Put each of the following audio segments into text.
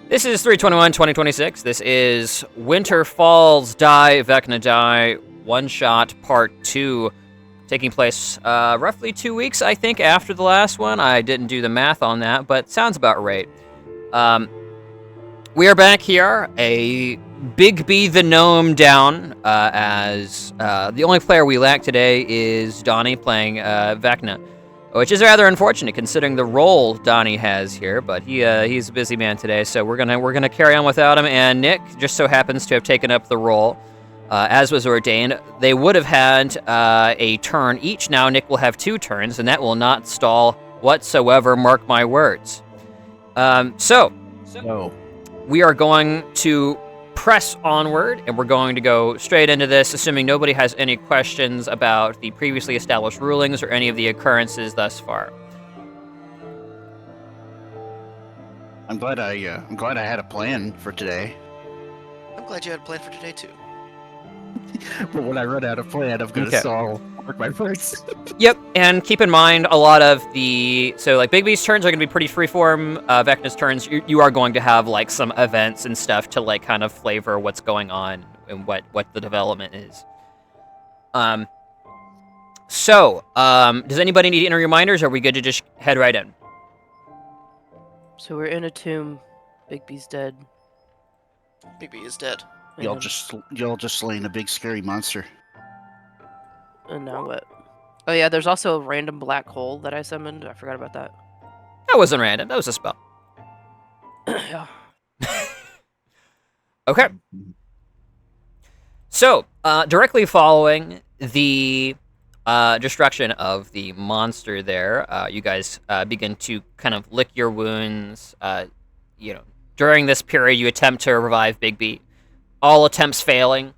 This is 3/21/2026. This is Winter Falls Die, Vecna Die, one-shot part 2, taking place roughly 2 weeks, I think, after the last one. I didn't do the math on that, but sounds about right. We are back here, a Big B the Gnome down, as the only player we lack today is Donnie playing Vecna, which is rather unfortunate considering the role Donnie has here, but he's a busy man today, so we're gonna carry on without him. And Nick just so happens to have taken up the role, as was ordained. They would have had a turn each. Now Nick will have 2 turns, and that will not stall whatsoever. Mark my words. So we are going to press onward, and we're going to go straight into this, assuming nobody has any questions about the previously established rulings or any of the occurrences thus far. I'm glad I had a plan for today. I'm glad you had a plan for today too. But when I run out of plan, I'm gonna stall. Mark my words. Yep, and keep in mind a lot of the... So, like, Big B's turns are going to be pretty freeform. Vecna's turns, you are going to have, like, some events and stuff to, like, kind of flavor what's going on and what the development is. Does anybody need any reminders, or are we good to just head right in? So we're in a tomb. Big B's dead. Big B is dead. Y'all just slain a big scary monster. And now what? Oh yeah, there's also a random black hole that I summoned. I forgot about that. That wasn't random. That was a spell. Yeah. Okay. So, directly following the destruction of the monster there, you guys begin to kind of lick your wounds. During this period, you attempt to revive Big B. All attempts failing,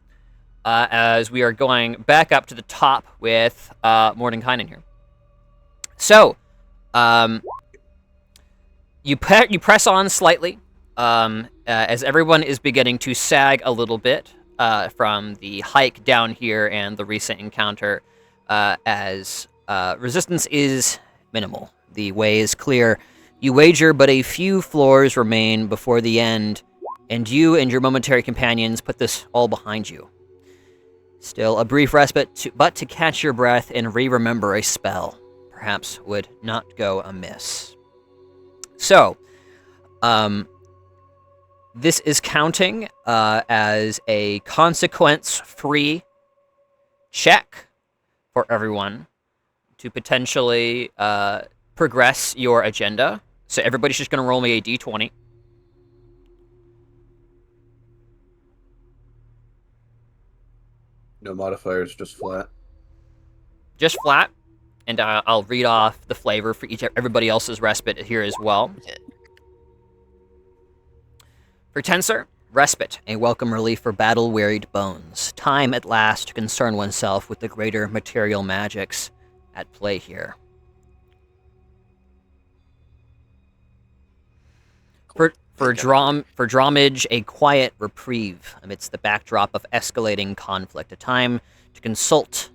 as we are going back up to the top with Mordenkainen here. So, you press on slightly, as everyone is beginning to sag a little bit from the hike down here and the recent encounter, as resistance is minimal. The way is clear. You wager but a few floors remain before the end, and you and your momentary companions put this all behind you. Still, a brief respite, but to catch your breath and re-remember a spell perhaps would not go amiss. So, this is counting as a consequence-free check for everyone to potentially progress your agenda. So everybody's just going to roll me a d20. No modifiers, just flat. Just flat. And I'll read off the flavor for everybody else's respite here as well. For Tensor, respite, a welcome relief for battle-wearied bones. Time at last to concern oneself with the greater material magics at play here. For Dromage, a quiet reprieve amidst the backdrop of escalating conflict. A time to consult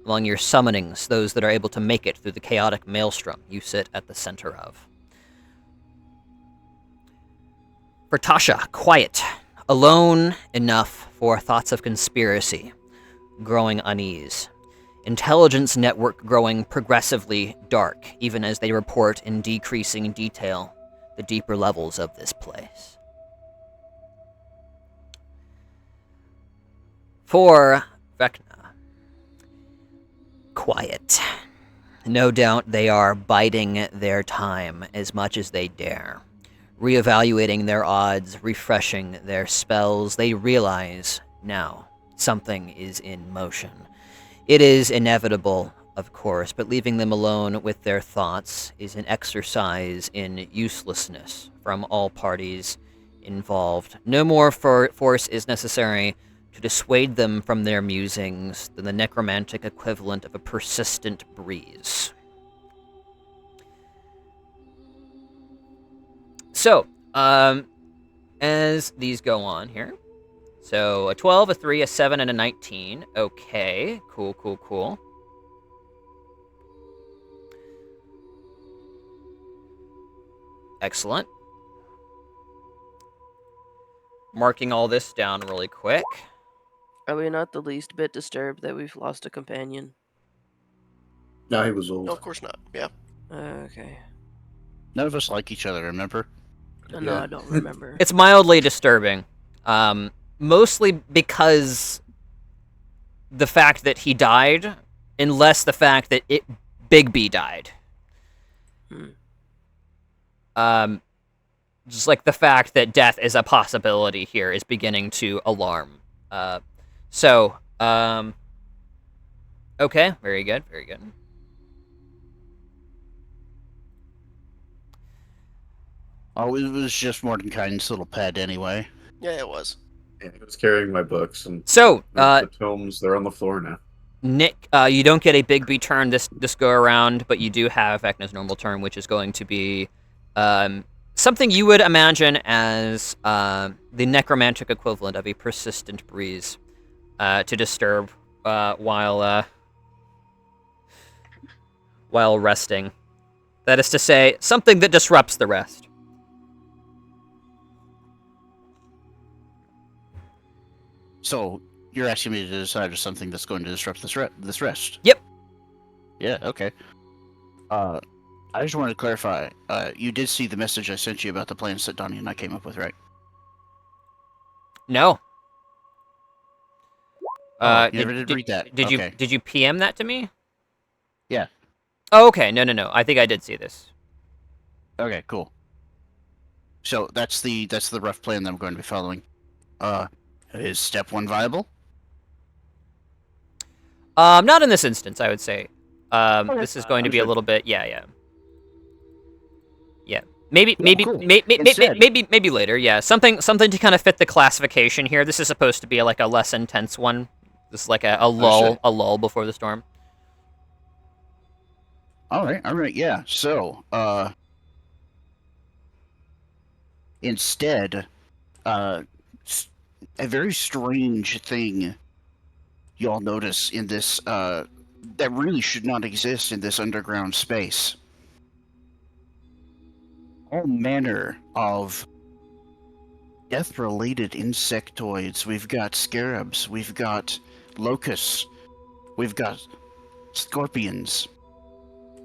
among your summonings, those that are able to make it through the chaotic maelstrom you sit at the center of. For Tasha, quiet, alone enough for thoughts of conspiracy, growing unease. Intelligence network growing progressively dark, even as they report in decreasing detail the deeper levels of this place. For Vecna, quiet. No doubt they are biding their time as much as they dare. Reevaluating their odds, refreshing their spells, they realize now something is in motion. It is inevitable, of course, but leaving them alone with their thoughts is an exercise in uselessness from all parties involved. No more force is necessary to dissuade them from their musings than the necromantic equivalent of a persistent breeze. So, as these go on here, so a 12, a 3, a 7, and a 19. Okay, cool. Excellent. marking all this down really quick. Are we not the least bit disturbed that we've lost a companion? No, he was old. No, of course not. Yeah. Okay. None of us like each other, remember? No, Yeah. I don't remember. It's mildly disturbing, mostly because the fact that he died, and less the fact that Big B died. Just like the fact that death is a possibility here is beginning to alarm. Okay, very good, very good. Oh, it was just Mordenkainen's little pet anyway. Yeah, it was. Yeah, he was carrying my books, and So, the tomes, they're on the floor now. Nick, you don't get a Big B turn this go around, but you do have Vecna's normal turn, which is going to be something you would imagine as the necromantic equivalent of a persistent breeze to disturb while resting. That is to say, something that disrupts the rest. So, you're asking me to decide something that's going to disrupt this rest? Yep. Yeah, okay. I just wanted to clarify. You did see the message I sent you about the plans that Donnie and I came up with, right? No. You never did read that. Okay. Did you PM that to me? Yeah. Oh, okay. No. I think I did see this. Okay, cool. So that's the rough plan that I'm going to be following. Is step 1 viable? Not in this instance, I would say. Okay. This is going to be a Understood. little bit, yeah. Maybe cool. maybe later. Yeah, something to kind of fit the classification here. This is supposed to be like a less intense one. This is like a lull before the storm. All right, yeah. So, instead, a very strange thing you'll notice in this, that really should not exist in this underground space. All manner of death-related insectoids. We've got scarabs, we've got locusts, we've got scorpions.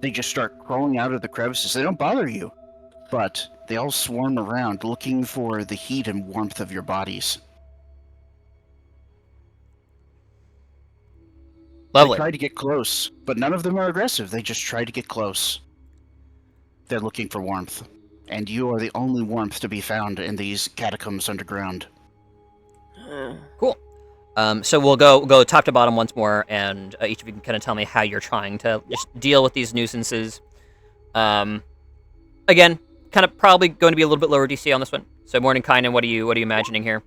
They just start crawling out of the crevices. They don't bother you, but they all swarm around looking for the heat and warmth of your bodies. Lovely. They try to get close, but none of them are aggressive. They just try to get close. They're looking for warmth, and you are the only warmth to be found in these catacombs underground. Cool. So we'll go top to bottom once more, and each of you can kind of tell me how you're trying to just deal with these nuisances. Again, kind of probably going to be a little bit lower DC on this one. So Mordenkainen, what are you imagining here?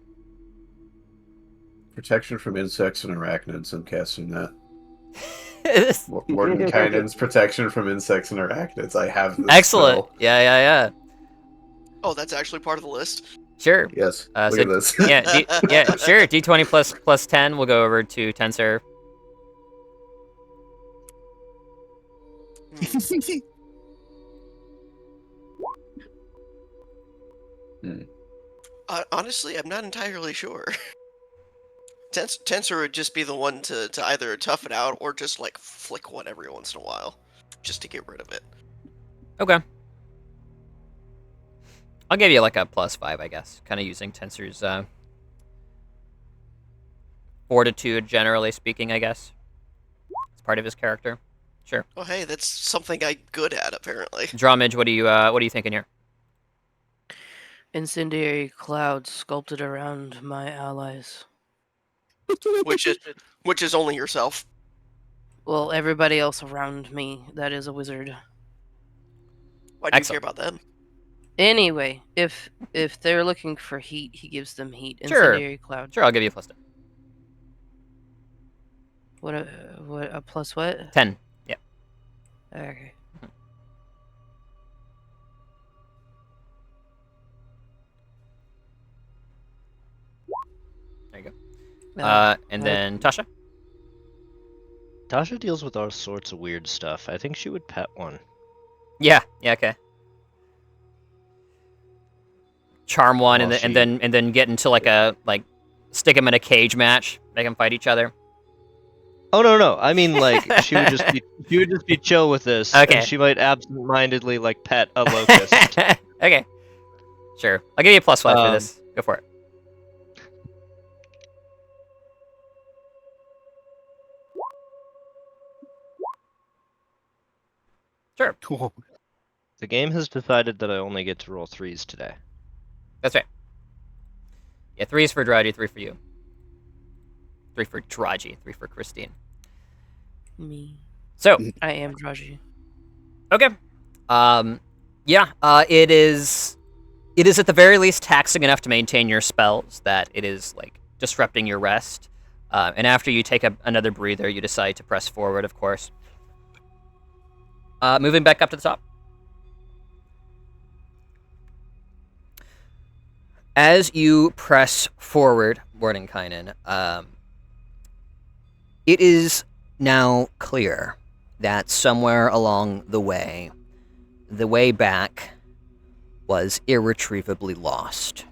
Protection from insects and arachnids, I'm casting that. Mordenkainen's protection from insects and arachnids. I have this Excellent. spell. Yeah. Oh, that's actually part of the list. Sure. Yes, look So at this. yeah, sure. D20 plus 10. We'll go over to Tensor. Honestly, I'm not entirely sure. Tensor would just be the one to either tough it out or just like flick one every once in a while, just to get rid of it. Okay. I'll give you like a +5, I guess. Kind of using Tensor's fortitude, generally speaking, I guess. It's part of his character. Sure. Oh, hey, that's something I'm good at, apparently. Drawmage, what are you thinking here? Incendiary clouds sculpted around my allies. Which is only yourself. Well, everybody else around me that is a wizard. Why do you care Excellent. about them? Anyway, if they're looking for heat, he gives them heat. Sure. Incendiary cloud. Sure, I'll give you a +10. What a plus what? 10. Yeah. Okay. There you go. And then Tasha. Tasha deals with all sorts of weird stuff. I think she would pet one. Yeah, okay. charm one, Well, and then get into like stick them in a cage match, make them fight each other. Oh no! I mean, like she would just be chill with this, Okay. and she might absent-mindedly like pet a locust. Okay, sure. I'll give you a +5 for this. Go for it. Sure. Cool. The game has decided that I only get to roll 3s today. That's right. Yeah, 3s for Draji, 3 for you. 3 for Draji, 3 for Christine. Me. So, I am Draji. okay. It is at the very least taxing enough to maintain your spells that it is like disrupting your rest. And after you take another breather, you decide to press forward, of course. Moving back up to the top. As you press forward, Mordenkainen, it is now clear that somewhere along the way back was irretrievably lost.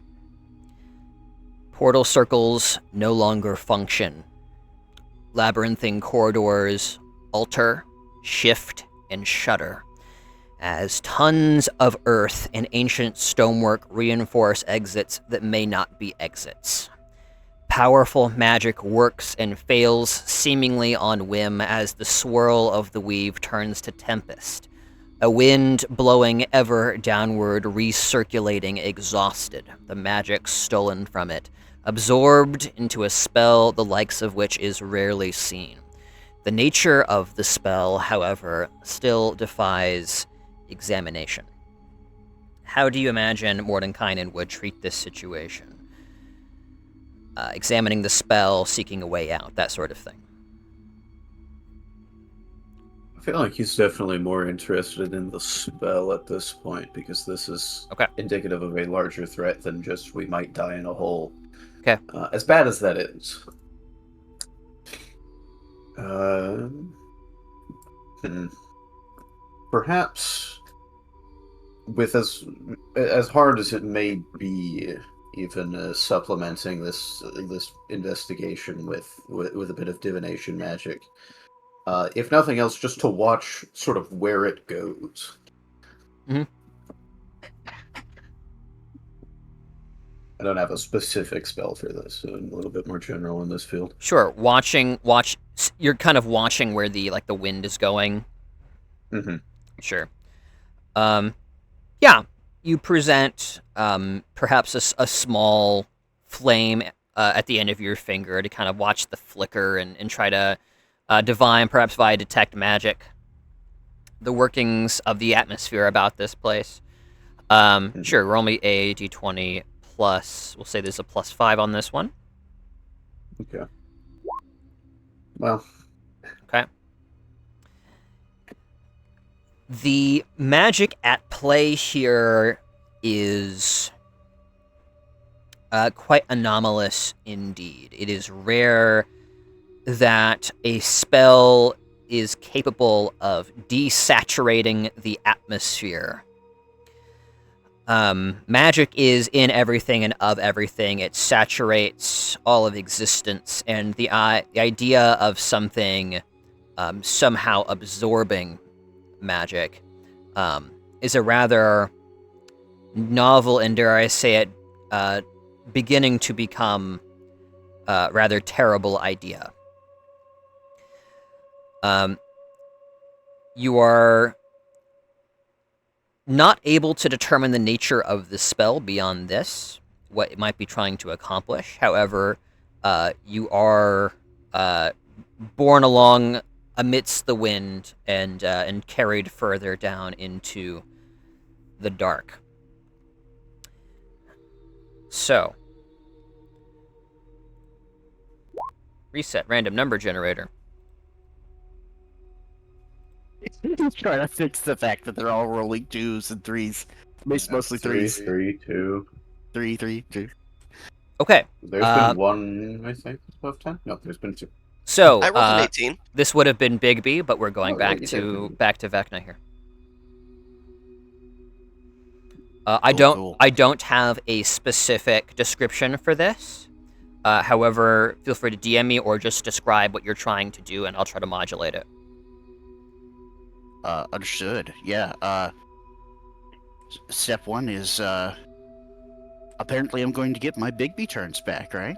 Portal circles no longer function. Labyrinthine corridors alter, shift, and shudder as tons of earth and ancient stonework reinforce exits that may not be exits. Powerful magic works and fails seemingly on whim as the swirl of the weave turns to tempest, a wind blowing ever downward, recirculating exhausted, the magic stolen from it, absorbed into a spell the likes of which is rarely seen. The nature of the spell, however, still defies examination. How do you imagine Mordenkainen would treat this situation? Examining the spell, seeking a way out, that sort of thing. I feel like he's definitely more interested in the spell at this point, because this is indicative of a larger threat than just we might die in a hole. Okay. As bad as that is. Perhaps, with as hard as it may be, even supplementing this investigation with a bit of divination magic, if nothing else, just to watch sort of where it goes. Mm-hmm. I don't have a specific spell for this, so I'm a little bit more general in this field. Sure, you're kind of watching where the wind is going. Mm-hmm. Sure. You present perhaps a small flame at the end of your finger to kind of watch the flicker and try to divine, perhaps via detect magic, the workings of the atmosphere about this place. Sure, roll me a d20 plus, we'll say there's a +5 on this one. Okay. Well. Okay. The magic at play here is quite anomalous indeed. It is rare that a spell is capable of desaturating the atmosphere. Magic is in everything and of everything. It saturates all of existence, and the idea of something somehow absorbing magic is a rather novel and, dare I say it, beginning to become a rather terrible idea. You are not able to determine the nature of the spell beyond this, what it might be trying to accomplish. However, you are borne along amidst the wind and carried further down into the dark. So, reset random number generator. He's trying to fix the fact that they're all rolling 2s and 3s. Mostly 3s. 3, 2. 3, 2. Okay. There's been one, I think, above 10? No, there's been 2. So, I rolled an 18. This would have been Big B, but we're going Oh, back yeah, to Vecna here. Cool. I don't have a specific description for this. However, feel free to DM me or just describe what you're trying to do, and I'll try to modulate it. Understood. Yeah. Step one is apparently I'm going to get my Bigby turns back, right?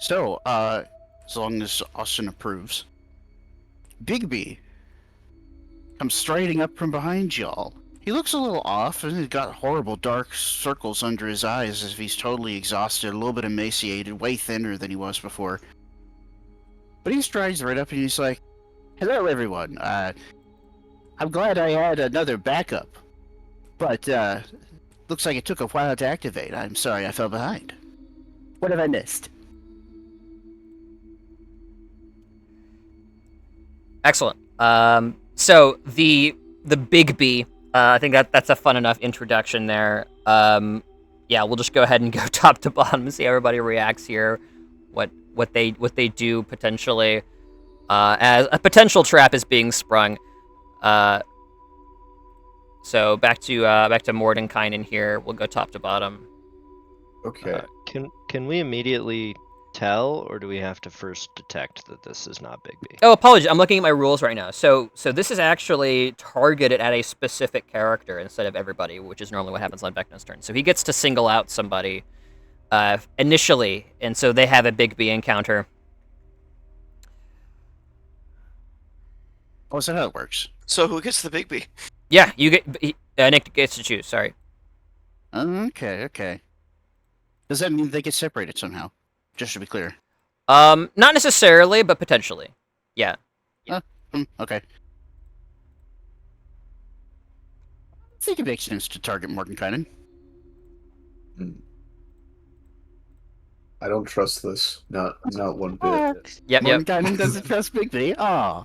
So, as long as Austin approves, Bigby comes striding up from behind y'all. He looks a little off, and he's got horrible dark circles under his eyes as if he's totally exhausted, a little bit emaciated, way thinner than he was before. But he strides right up and he's like, "Hello, everyone. I'm glad I had another backup, but looks like it took a while to activate. I'm sorry I fell behind. What have I missed?" Excellent. So the Bigby, I think that's a fun enough introduction there. Yeah, we'll just go ahead and go top to bottom and see how everybody reacts here. What they do potentially, as a potential trap is being sprung. So back to Mordenkainen here. We'll go top to bottom. Okay. Can we immediately tell, or do we have to first detect that this is not Bigby? Oh, apologies. I'm looking at my rules right now. So this is actually targeted at a specific character instead of everybody, which is normally what happens on Vecna's turn. So he gets to single out somebody initially, and so they have a Bigby encounter. Oh, is that how it works? So who gets the Bigby? Yeah, you get Nick gets to choose. Sorry. Okay. Does that mean they get separated somehow? Just to be clear. Not necessarily, but potentially. Yeah. Okay. I think it makes sense to target Mordenkainen. I don't trust this. Not one bit. Yep. Mordenkainen doesn't trust Bigby. Aw.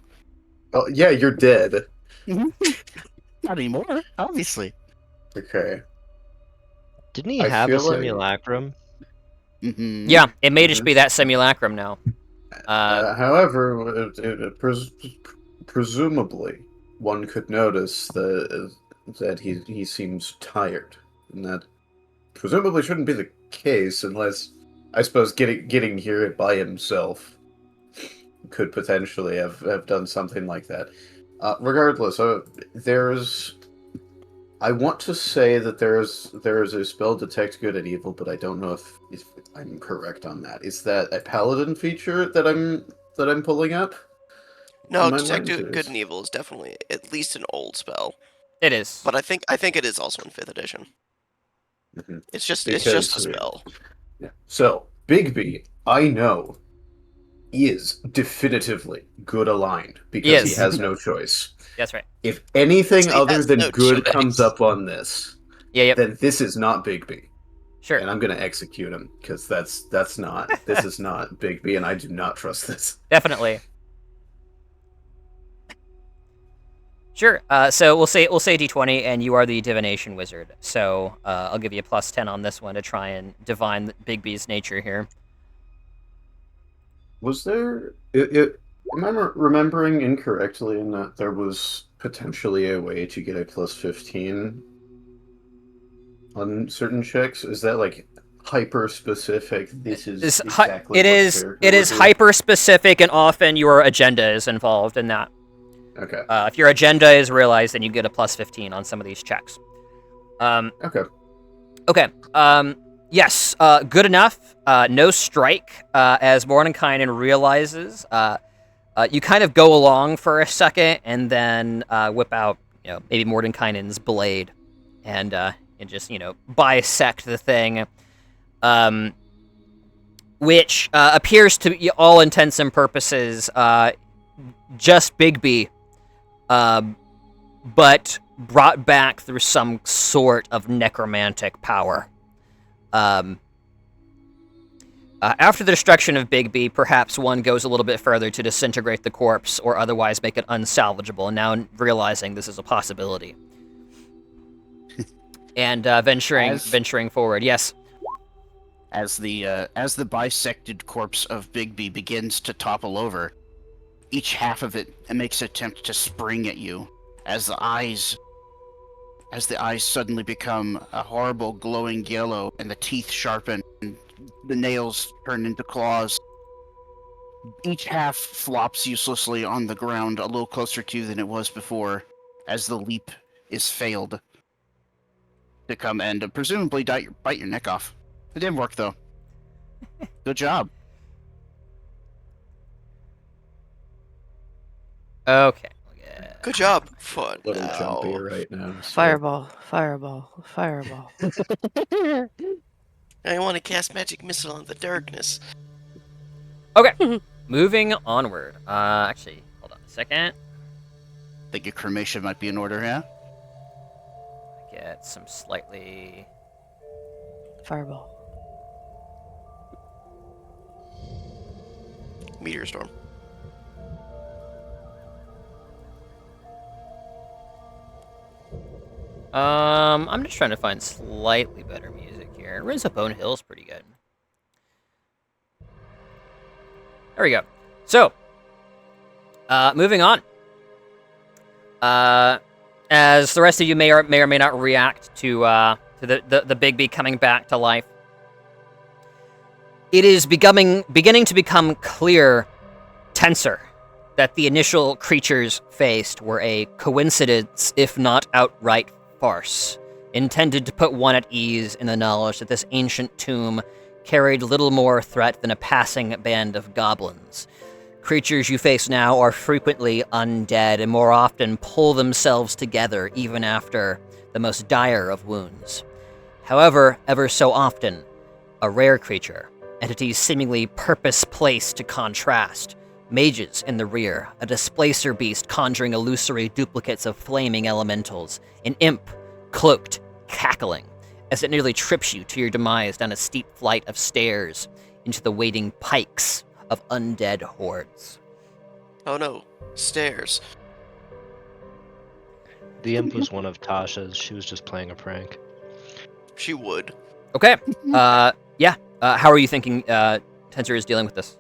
Oh yeah, you're dead. Not anymore, obviously. Okay. Didn't he I have a feel like- simulacrum? Mm-hmm. Yeah, it may just be that simulacrum now. However, presumably, one could notice that he seems tired, and that presumably shouldn't be the case unless, I suppose, getting here by himself could potentially have done something like that. Regardless, I want to say that there is a spell detect good and evil, but I don't know if I'm correct on that. Is that a paladin feature that I'm pulling up? No, My detect mind good is. and evil is definitely at least an old spell, It is. but I think it is also in 5th edition. Mhm. It's just Because- a spell. Yeah. So Bigby, I know, is definitively good aligned because he Yes. has no choice. That's right. If anything He other has than no good choice. comes up on this, Yeah. Yep. then this is not Bigby. Sure. And I'm gonna execute him because that's not this is not Bigby, and I do not trust this. Definitely. Sure. So we'll say D20, and you are the divination wizard. So I'll give you a +10 on this one to try and divine Bigby's nature here. Was there? Am I remembering incorrectly in that there was potentially a way to get a +15 on certain checks? Is that like hyper specific? This is exactly It what is. character It would is do? hyper specific, and often your agenda is involved in that. Okay. If your agenda is realized, then you get a +15 on some of these checks. Okay. Okay. Yes. Good enough. No strike. As Mordenkainen realizes, you kind of go along for a second, and then whip out, maybe Mordenkainen's blade, and just bisect the thing, which appears to be, all intents and purposes, just Bigby, but brought back through some sort of necromantic power. After the destruction of Bigby, perhaps one goes a little bit further to disintegrate the corpse or otherwise make it unsalvageable, and now realizing this is a possibility. And venturing forward, yes. As the bisected corpse of Bigby begins to topple over, each half of it makes an attempt to spring at you as the eyes as the eyes suddenly become a horrible glowing yellow and the teeth sharpen and the nails turn into claws. Each half flops uselessly on the ground a little closer to you than it was before, as the leap is failed to come and presumably bite your neck off. It didn't work though. Good job. Okay. Yeah. Good job. Fun. A little jumpy right now. So. Fireball, fireball, fireball. I want to cast magic missile on the darkness. Okay. Moving onward. Actually, hold on a second. Think your cremation might be in order, yeah? Get some slightly. Fireball. Meteor storm. I'm just trying to find slightly better music here. Rinse Up Bone Hill's pretty good. There we go. So, moving on. As the rest of you may or may not react to the Big B coming back to life, it is beginning to become clear, Tensor, that the initial creatures faced were a coincidence, if not outright farce, intended to put one at ease in the knowledge that this ancient tomb carried little more threat than a passing band of goblins. Creatures you face now are frequently undead and more often pull themselves together even after the most dire of wounds. However, ever so often, a rare creature, entities seemingly purpose-placed to contrast, mages in the rear, a displacer beast conjuring illusory duplicates of flaming elementals, an imp, cloaked, cackling, as it nearly trips you to your demise down a steep flight of stairs into the waiting pikes of undead hordes. Oh no, stairs. The imp was one of Tasha's. She was just playing a prank. She would. Okay, yeah. How are you thinking Tensor is dealing with this?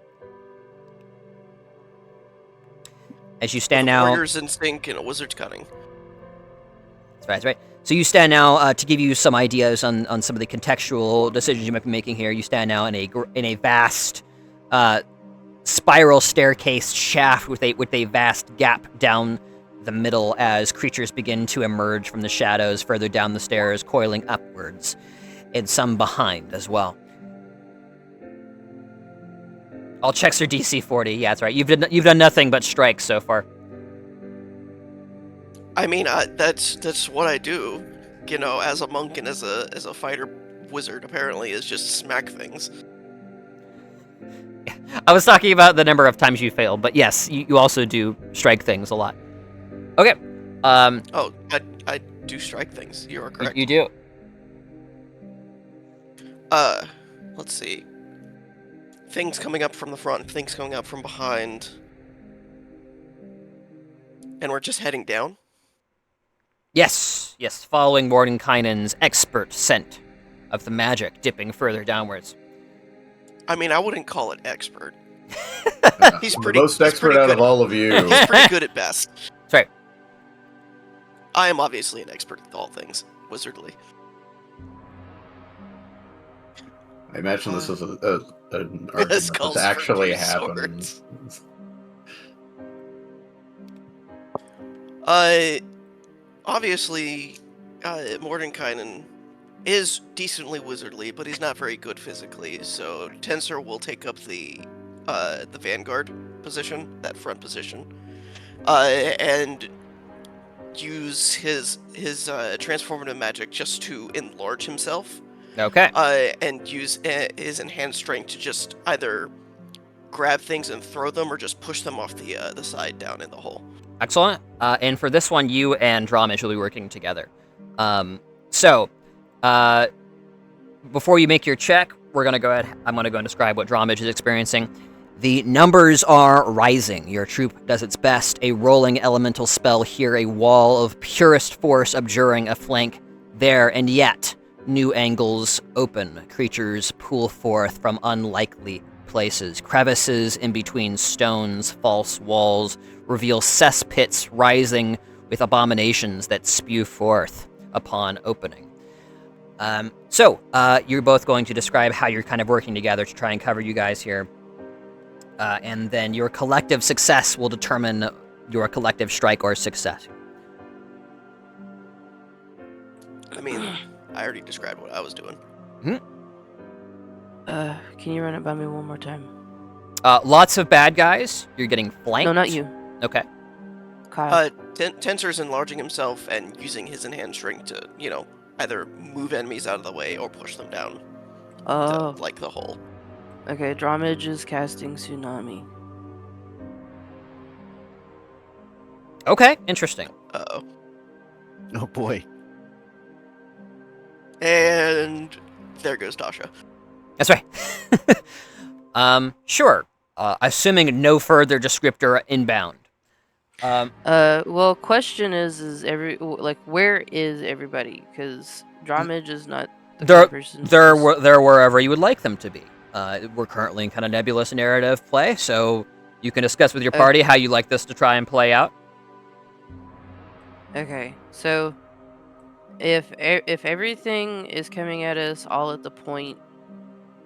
As you stand With a now... warrior's instinct and a wizard's cunning. That's right. So you stand now, to give you some ideas on some of the contextual decisions you might be making here, you stand now in a vast spiral staircase shaft with a vast gap down the middle as creatures begin to emerge from the shadows further down the stairs, coiling upwards, and some behind as well. All checks are DC 40. Yeah, that's right. You've done nothing but strikes so far. I mean, that's what I do, you know, as a monk and as a fighter wizard. Apparently, is just smack things. I was talking about the number of times you failed, but yes, you also do strike things a lot. Okay. Oh, I do strike things. You are correct. You do. Let's see. Things coming up from the front, things coming up from behind, and we're just heading down. Yes, following Mordenkainen's expert scent of the magic dipping further downwards. I mean, I wouldn't call it expert. He's I'm pretty. the most expert out of all of you. He's pretty good at best. That's right. I am obviously an expert at all things wizardly. I imagine this is an argument Skulls that's actually for happened. swords. Obviously, Mordenkainen is decently wizardly, but he's not very good physically. So Tensor will take up the vanguard position, that front position, and use his transformative magic just to enlarge himself. Okay. And use his enhanced strength to just either grab things and throw them, or just push them off the side down in the hole. Excellent. And for this one, you and Dramage will be working together. So, before you make your check, we're gonna go ahead. I'm gonna go and describe what Dramage is experiencing. The numbers are rising. Your troop does its best. A rolling elemental spell here, a wall of purest force abjuring a flank there, and yet new angles open. Creatures pool forth from unlikely places. Crevices in between stones, false walls reveal cesspits rising with abominations that spew forth. upon opening. So you're both going to describe how you're kind of working together to try and cover you guys here. And then your collective success will determine your collective strike or success. I mean, I already described what I was doing. Can you run it by me one more time? Lots of bad guys. You're getting flanked. No, not you. Okay. Kyle. Tensor's enlarging himself and using his enhanced strength to, either move enemies out of the way or push them down to, like, the hole. Okay, Drawmage is casting Tsunami. Okay, interesting. Uh-oh. Oh boy. And there goes Dasha. That's right. Sure. Assuming no further descriptor inbound. Well, question is where is everybody? Because Drawmage is not the kind of person. They're wherever you would like them to be. We're currently in kind of nebulous narrative play, so you can discuss with your party how you like this to try and play out. Okay, so if everything is coming at us all at the point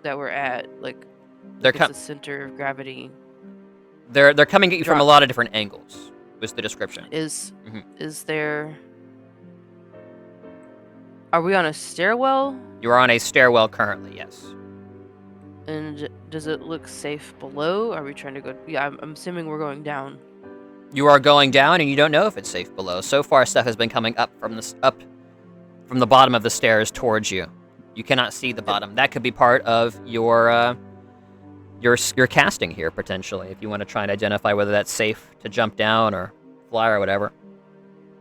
that we're at, like it's the center of gravity, they're coming at you from a lot of different angles. Was the description? Is there? Are we on a stairwell? You are on a stairwell currently, yes. And does it look safe below? Are we trying to go? Yeah, I'm assuming we're going down. You are going down, and you don't know if it's safe below. So far, stuff has been coming up from the bottom of the stairs towards you. You cannot see the bottom. That could be part of your casting here potentially, if you want to try and identify whether that's safe to jump down or fly or whatever.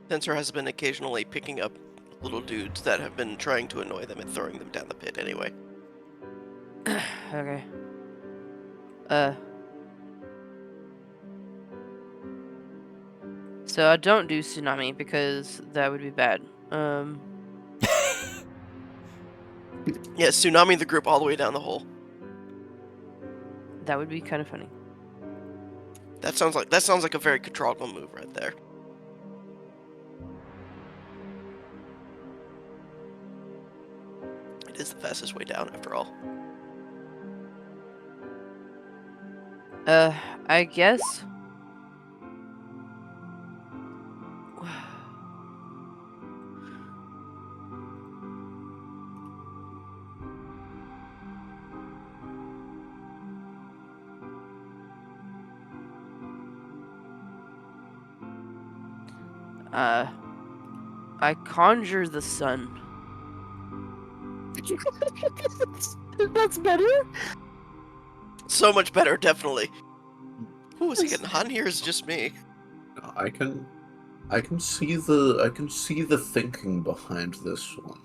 Tensor has been occasionally picking up little dudes that have been trying to annoy them and throwing them down the pit anyway. Okay. So I don't do Tsunami because that would be bad. Yeah, Tsunami the group all the way down the hole. That would be kind of funny. That sounds like a very controllable move right there. It is the fastest way down after all. I guess. I conjure the sun. That's better. So much better, definitely. Ooh, is it getting hot in here? Or is it just me? I can see the thinking behind this one.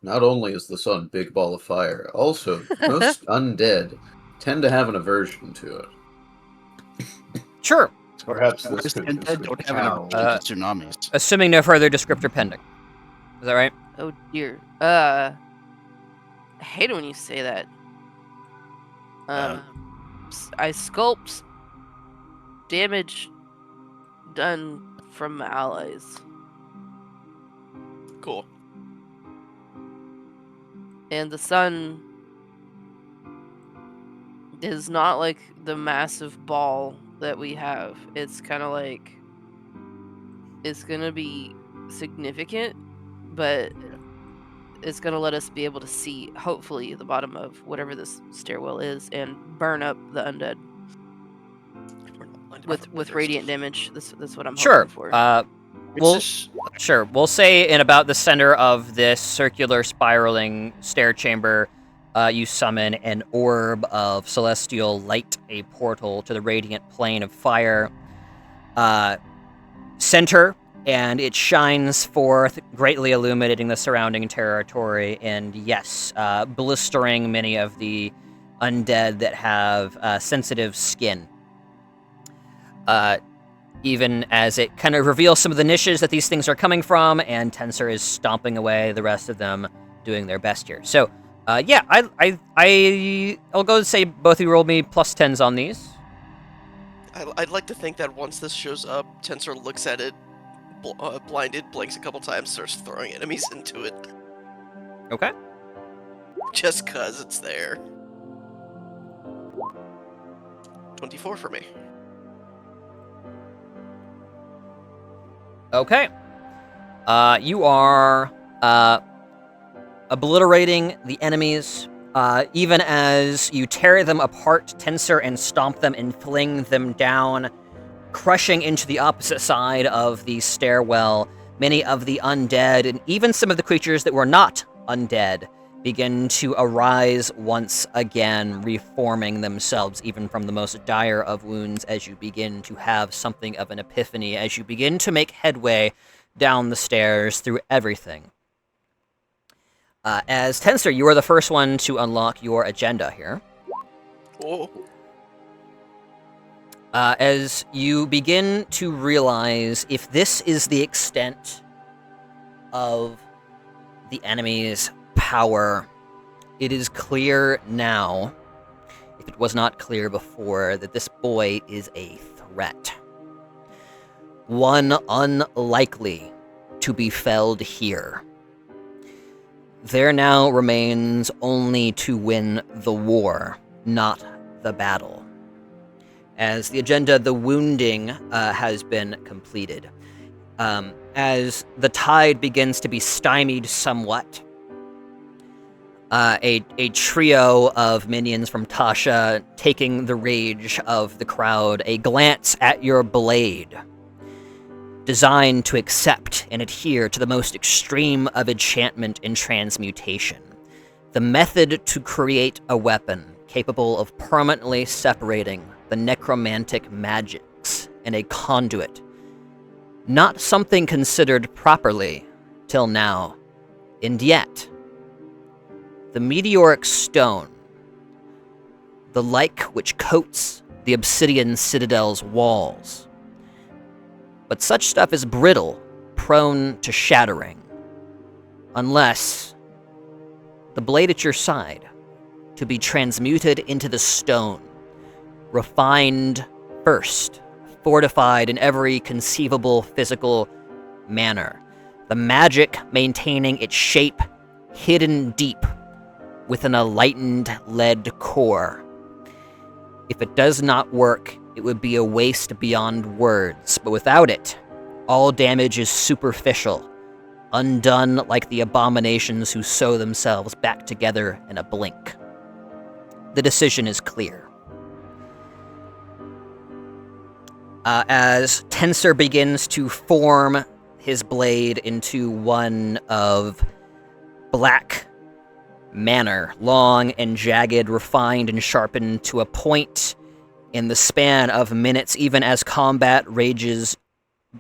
Not only is the sun big ball of fire, also most undead tend to have an aversion to it. Sure. Perhaps this could Undead don't have an aversion to tsunamis. Assuming no further descriptor pending. Is that right? Oh dear. I hate it when you say that. I sculpt damage done from allies. Cool. And the sun is not like the massive ball that we have. It's kind of like it's gonna be significant, but it's gonna let us be able to see, hopefully, the bottom of whatever this stairwell is and burn up the undead with radiant damage. That's what I'm hoping for. We'll say in about the center of this circular spiraling stair chamber, you summon an orb of celestial light, a portal to the radiant plane of fire. Center, and it shines forth, greatly illuminating the surrounding territory, and yes, blistering many of the undead that have sensitive skin. Even as it kind of reveals some of the niches that these things are coming from, and Tensor is stomping away the rest of them, doing their best here. So, yeah, I'll go and say both of you rolled me +10s on these. I'd like to think that once this shows up, Tensor looks at it blinded, blinks a couple times, starts throwing enemies into it. Okay. Just cause it's there. 24 for me. Okay. You are obliterating the enemies, even as you tear them apart, tensor and stomp them and fling them down, crushing into the opposite side of the stairwell. Many of the undead, and even some of the creatures that were not undead, begin to arise once again, reforming themselves even from the most dire of wounds as you begin to have something of an epiphany, as you begin to make headway down the stairs through everything. As Tensor, you are the first one to unlock your agenda here. Oh. As you begin to realize if this is the extent of the enemy's power, it is clear now, if it was not clear before, that this boy is a threat. One unlikely to be felled here. There now remains only to win the war, not the battle. As the agenda, the wounding has been completed. As the tide begins to be stymied somewhat, a trio of minions from Tasha taking the rage of the crowd, a glance at your blade, designed to accept and adhere to the most extreme of enchantment and transmutation. The method to create a weapon capable of permanently separating the necromantic magics in a conduit. Not something considered properly till now. And yet, the meteoric stone, the like which coats the obsidian citadel's walls. But such stuff is brittle, prone to shattering. Unless the blade at your side to be transmuted into the stone, refined first, fortified in every conceivable physical manner, the magic maintaining its shape hidden deep within a lightened lead core. If it does not work, it would be a waste beyond words, but without it, all damage is superficial, undone like the abominations who sew themselves back together in a blink. The decision is clear. As Tensor begins to form his blade into one of black manner, long and jagged, refined and sharpened to a point in the span of minutes, even as combat rages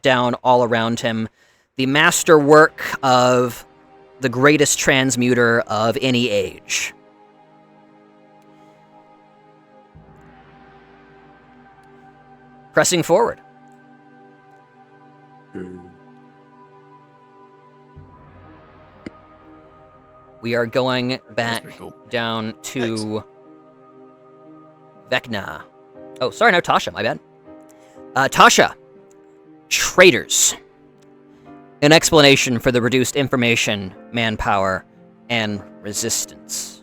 down all around him, the masterwork of the greatest transmuter of any age. Pressing forward. We are going back pretty cool. down to Vecna. Oh, sorry, no, Tasha, my bad. Tasha, traitors. An explanation for the reduced information, manpower, and resistance.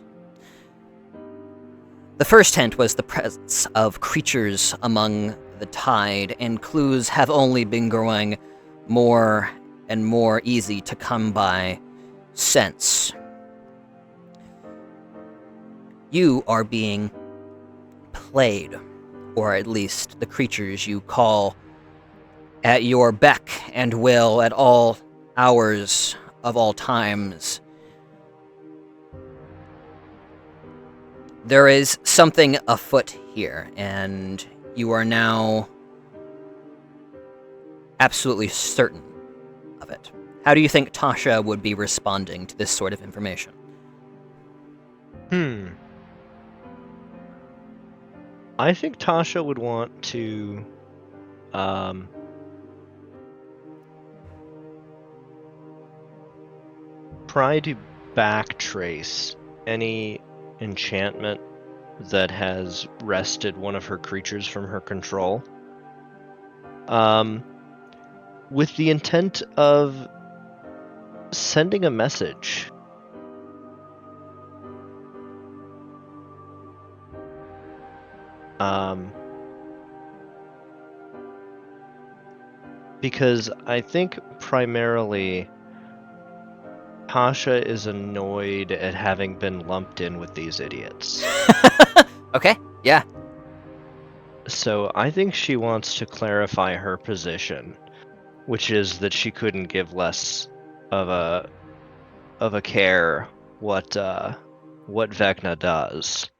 The first hint was the presence of creatures among the tide, and clues have only been growing more and more easy to come by since. You are being played, or at least the creatures you call at your beck and will at all hours of all times. There is something afoot here, and you are now absolutely certain of it. How do you think Tasha would be responding to this sort of information? I think Tasha would want to try to backtrace any enchantment that has wrested one of her creatures from her control. with the intent of sending a message. Because I think primarily Tasha is annoyed at having been lumped in with these idiots. Okay, yeah. So I think she wants to clarify her position, which is that she couldn't give less of a care what Vecna does,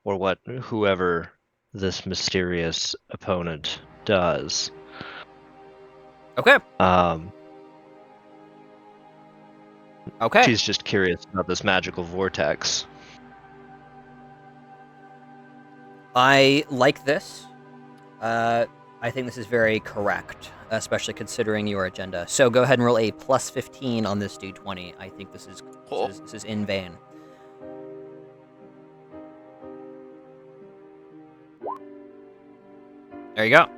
or what whoever this mysterious opponent does. Okay. Um, Okay. She's just curious about this magical vortex. I like this. I think this is very correct, especially considering your agenda. So go ahead and roll a plus 15 on this d20. I think this is Oh. this is in vain. There you go.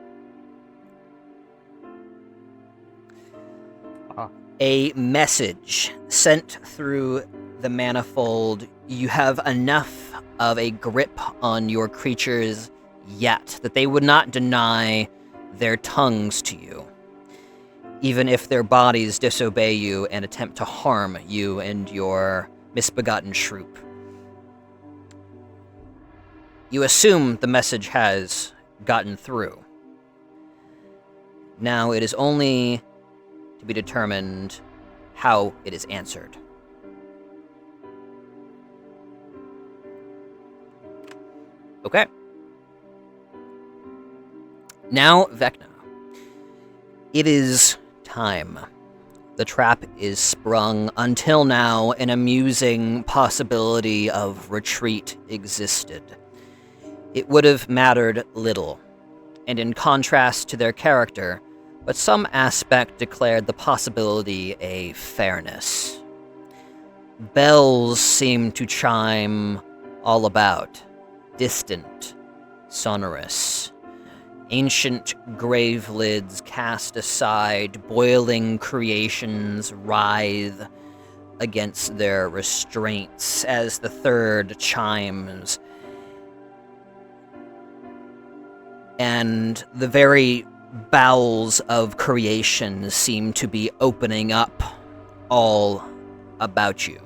A message sent through the manifold. You have enough of a grip on your creatures yet that they would not deny their tongues to you, even if their bodies disobey you and attempt to harm you and your misbegotten shroop. You assume the message has gotten through. Now it is only to be determined how it is answered. Okay. Now, Vecna. It is time. The trap is sprung. Until now, an amusing possibility of retreat existed. It would have mattered little, and in contrast to their character, but some aspect declared the possibility a fairness. Bells seemed to chime all about, distant, sonorous. Ancient grave lids cast aside, boiling creations writhe against their restraints as the third chimes. And the very bowels of creation seem to be opening up all about you.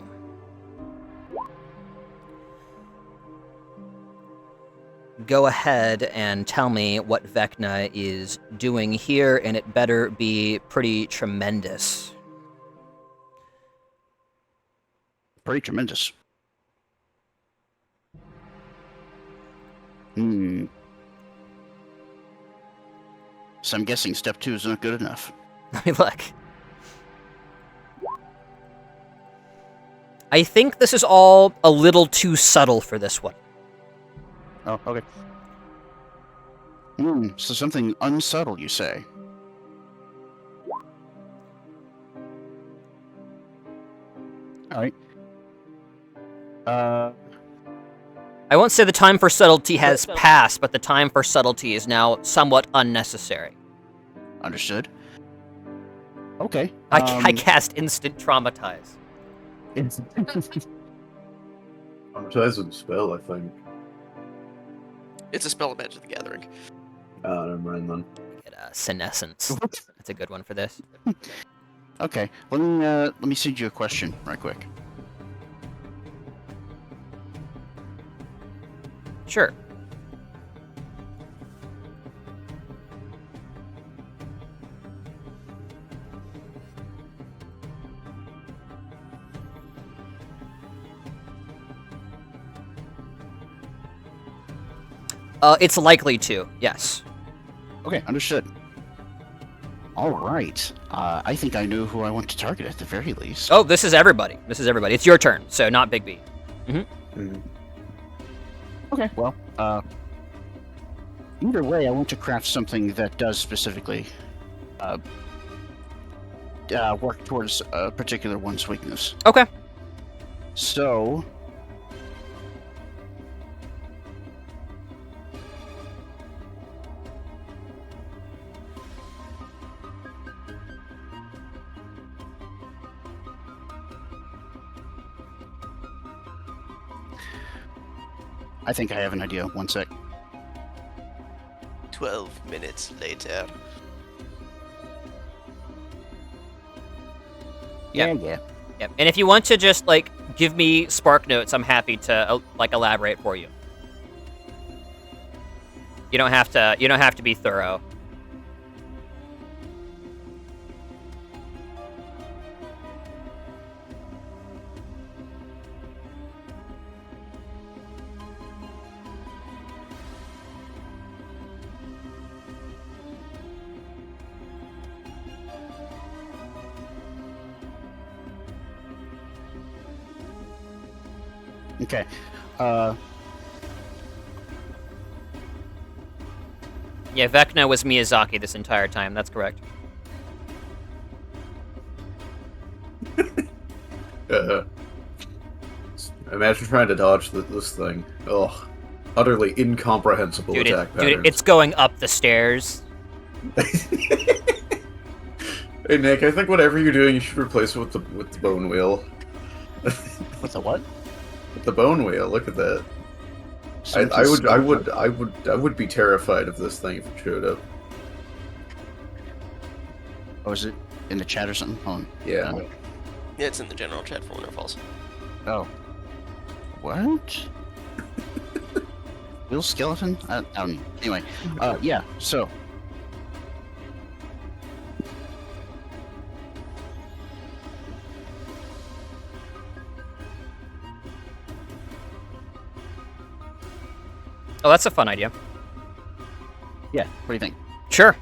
Go ahead and tell me what Vecna is doing here, and it better be pretty tremendous. Pretty tremendous. So I'm guessing step 2 is not good enough. Let me look. I think this is all a little too subtle for this one. Oh, okay. So something unsubtle, you say? Alright. I won't say the time for subtlety has passed, but the time for subtlety is now somewhat unnecessary. Understood. Okay. I cast instant traumatize. Traumatizing spell, I think. It's a spell of Magic the Gathering. Never mind then. Get senescence. That's a good one for this. Okay. Let me send you a question right quick. Sure. It's likely to, yes. Okay, understood. All right. I think I know who I want to target at the very least. Oh, this is everybody. This is everybody. It's your turn, so not Big B. Okay, well, either way, I want to craft something that does specifically work towards a particular one's weakness. Okay. So, I think I have an idea. One sec. 12 minutes later. Yeah. Yeah. Yep. And if you want to just like give me spark notes, I'm happy to like elaborate for you. You don't have to. You don't have to be thorough. Okay. Yeah, Vecna was Miyazaki this entire time. That's correct. Imagine trying to dodge this thing. Ugh. Utterly incomprehensible attack patterns. Dude, it's going up the stairs. Hey Nick, I think whatever you're doing, you should replace it with the bone wheel. What's the what? With the bone wheel. Look at that. I would be terrified of this thing if it showed up. Oh, is it in the chat or something? Hold on. Yeah. Yeah, it's in the general chat for Winter Falls. Oh. What? Will Skeleton? I don't know. Anyway, yeah, so. Oh, that's a fun idea. Yeah, what do you think? Sure.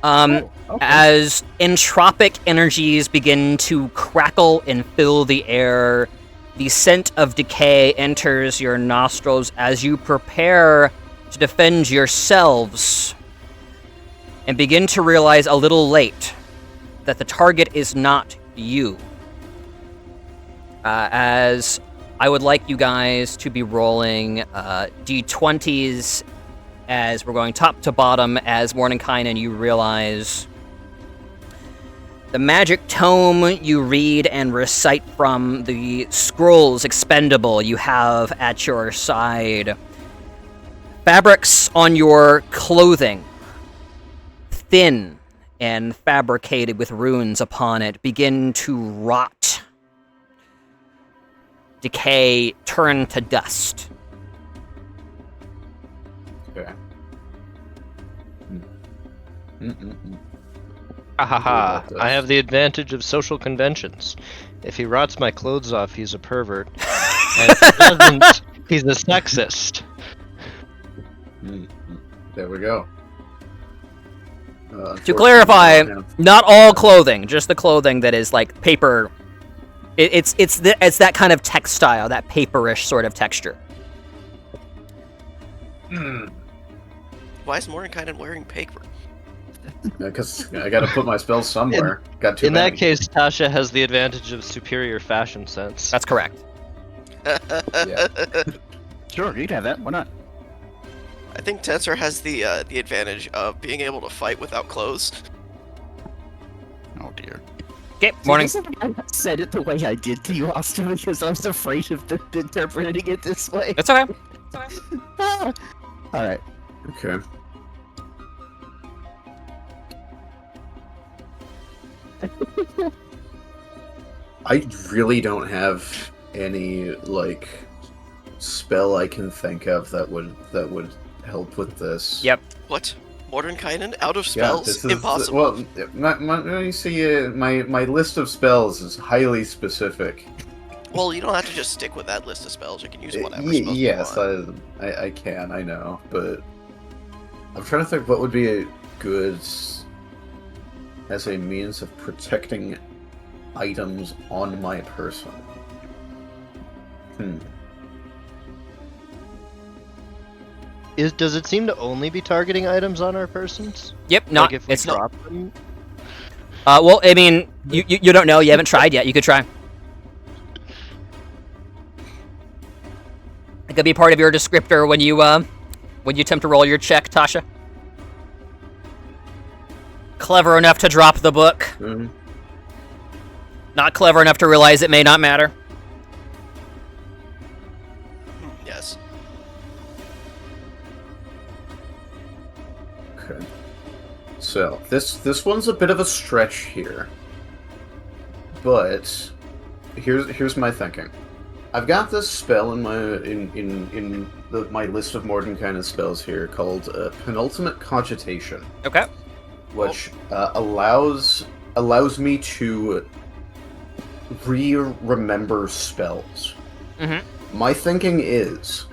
Okay. As entropic energies begin to crackle and fill the air, the scent of decay enters your nostrils as you prepare to defend yourselves and begin to realize a little late that the target is not you. As I would like you guys to be rolling d20s as we're going top to bottom as Mordenkainen, you realize the magic tome you read and recite from, the scrolls expendable you have at your side. Fabrics on your clothing, thin and fabricated with runes upon it, begin to rot, decay, turn to dust. Okay. Ahaha, I have the advantage of social conventions. If he rots my clothes off, he's a pervert. And if he doesn't, he's a sexist. There we go. To clarify, not all clothing, just the clothing that is like paper. It's that kind of textile, that paperish sort of texture. Why is Mordenkainen wearing paper? Because I gotta put my spells somewhere. Got too In many. that case, Tasha has the advantage of superior fashion sense. That's correct. Yeah. Sure, you'd have that. Why not? I think Tensor has the advantage of being able to fight without clothes. Oh, dear. Okay, morning. I said it the way I did to you, Austin, because I was afraid of interpreting it this way. It's okay. All right. Okay. I really don't have any like spell I can think of that would help with this. Yep. What? Mordenkainen? Out of Yeah, spells? this is Impossible. well. You see, my list of spells is highly specific. Well, you don't have to just stick with that list of spells. You can use whatever spells you Yes, want. I can. I know, but I'm trying to think what would be a good as a means of protecting items on my person. Does it seem to only be targeting items on our persons? Yep. Not. Like if we It's not. drop them? Well, I mean, you don't know. You haven't tried yet. You could try. It could be part of your descriptor when you attempt to roll your check, Tasha. Clever enough to drop the book. Mhm. Not clever enough to realize it may not matter. Yeah, Okay. So this one's a bit of a stretch here, but here's my thinking. I've got this spell in my list of Mordenkainen spells here called Penultimate Cogitation. Okay. Which allows me to remember spells. Mm-hmm. My thinking is,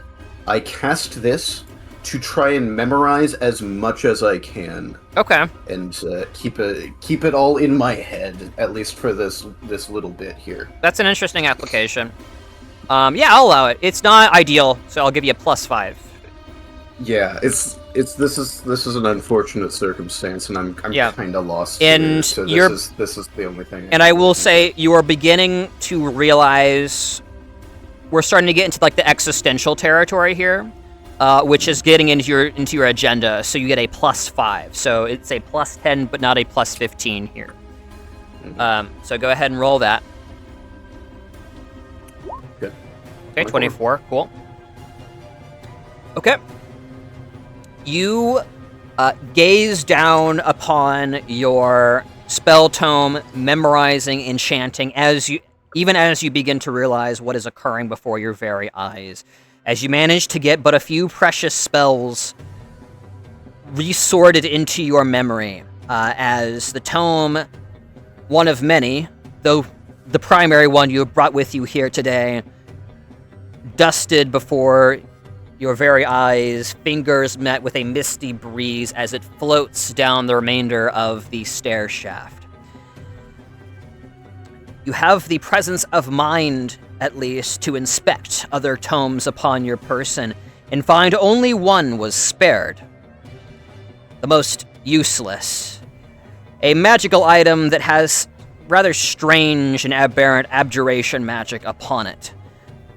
I cast this to try and memorize as much as I can. Okay. And keep it all in my head, at least for this little bit here. That's an interesting application. Yeah, I'll allow it. It's not ideal, so I'll give you a +5. Yeah, this is an unfortunate circumstance, and I'm kind of lost. And here, so this is the only thing. And I will say, you are beginning to realize we're starting to get into like the existential territory here, which is getting into your agenda. So you get a +5. So it's a +10, but not a +15 here. Mm-hmm. So go ahead and roll that. Good. Okay, 24. Cool. Okay. You gaze down upon your spell tome, memorizing, enchanting, even as you begin to realize what is occurring before your very eyes. As you manage to get but a few precious spells resorted into your memory, as the tome, one of many, though the primary one you have brought with you here today, dusted before your very eyes, fingers met with a misty breeze as it floats down the remainder of the stair shaft. You have the presence of mind, at least, to inspect other tomes upon your person, and find only one was spared. The most useless. A magical item that has rather strange and aberrant abjuration magic upon it.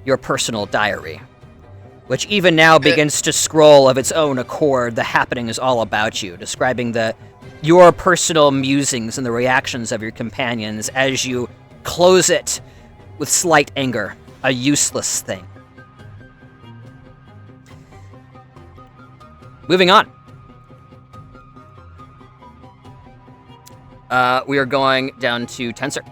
Your personal diary, which even now begins to scroll of its own accord the happenings all about you, describing your personal musings and the reactions of your companions as you close it with slight anger, a useless thing. Moving on. We are going down to Tensor.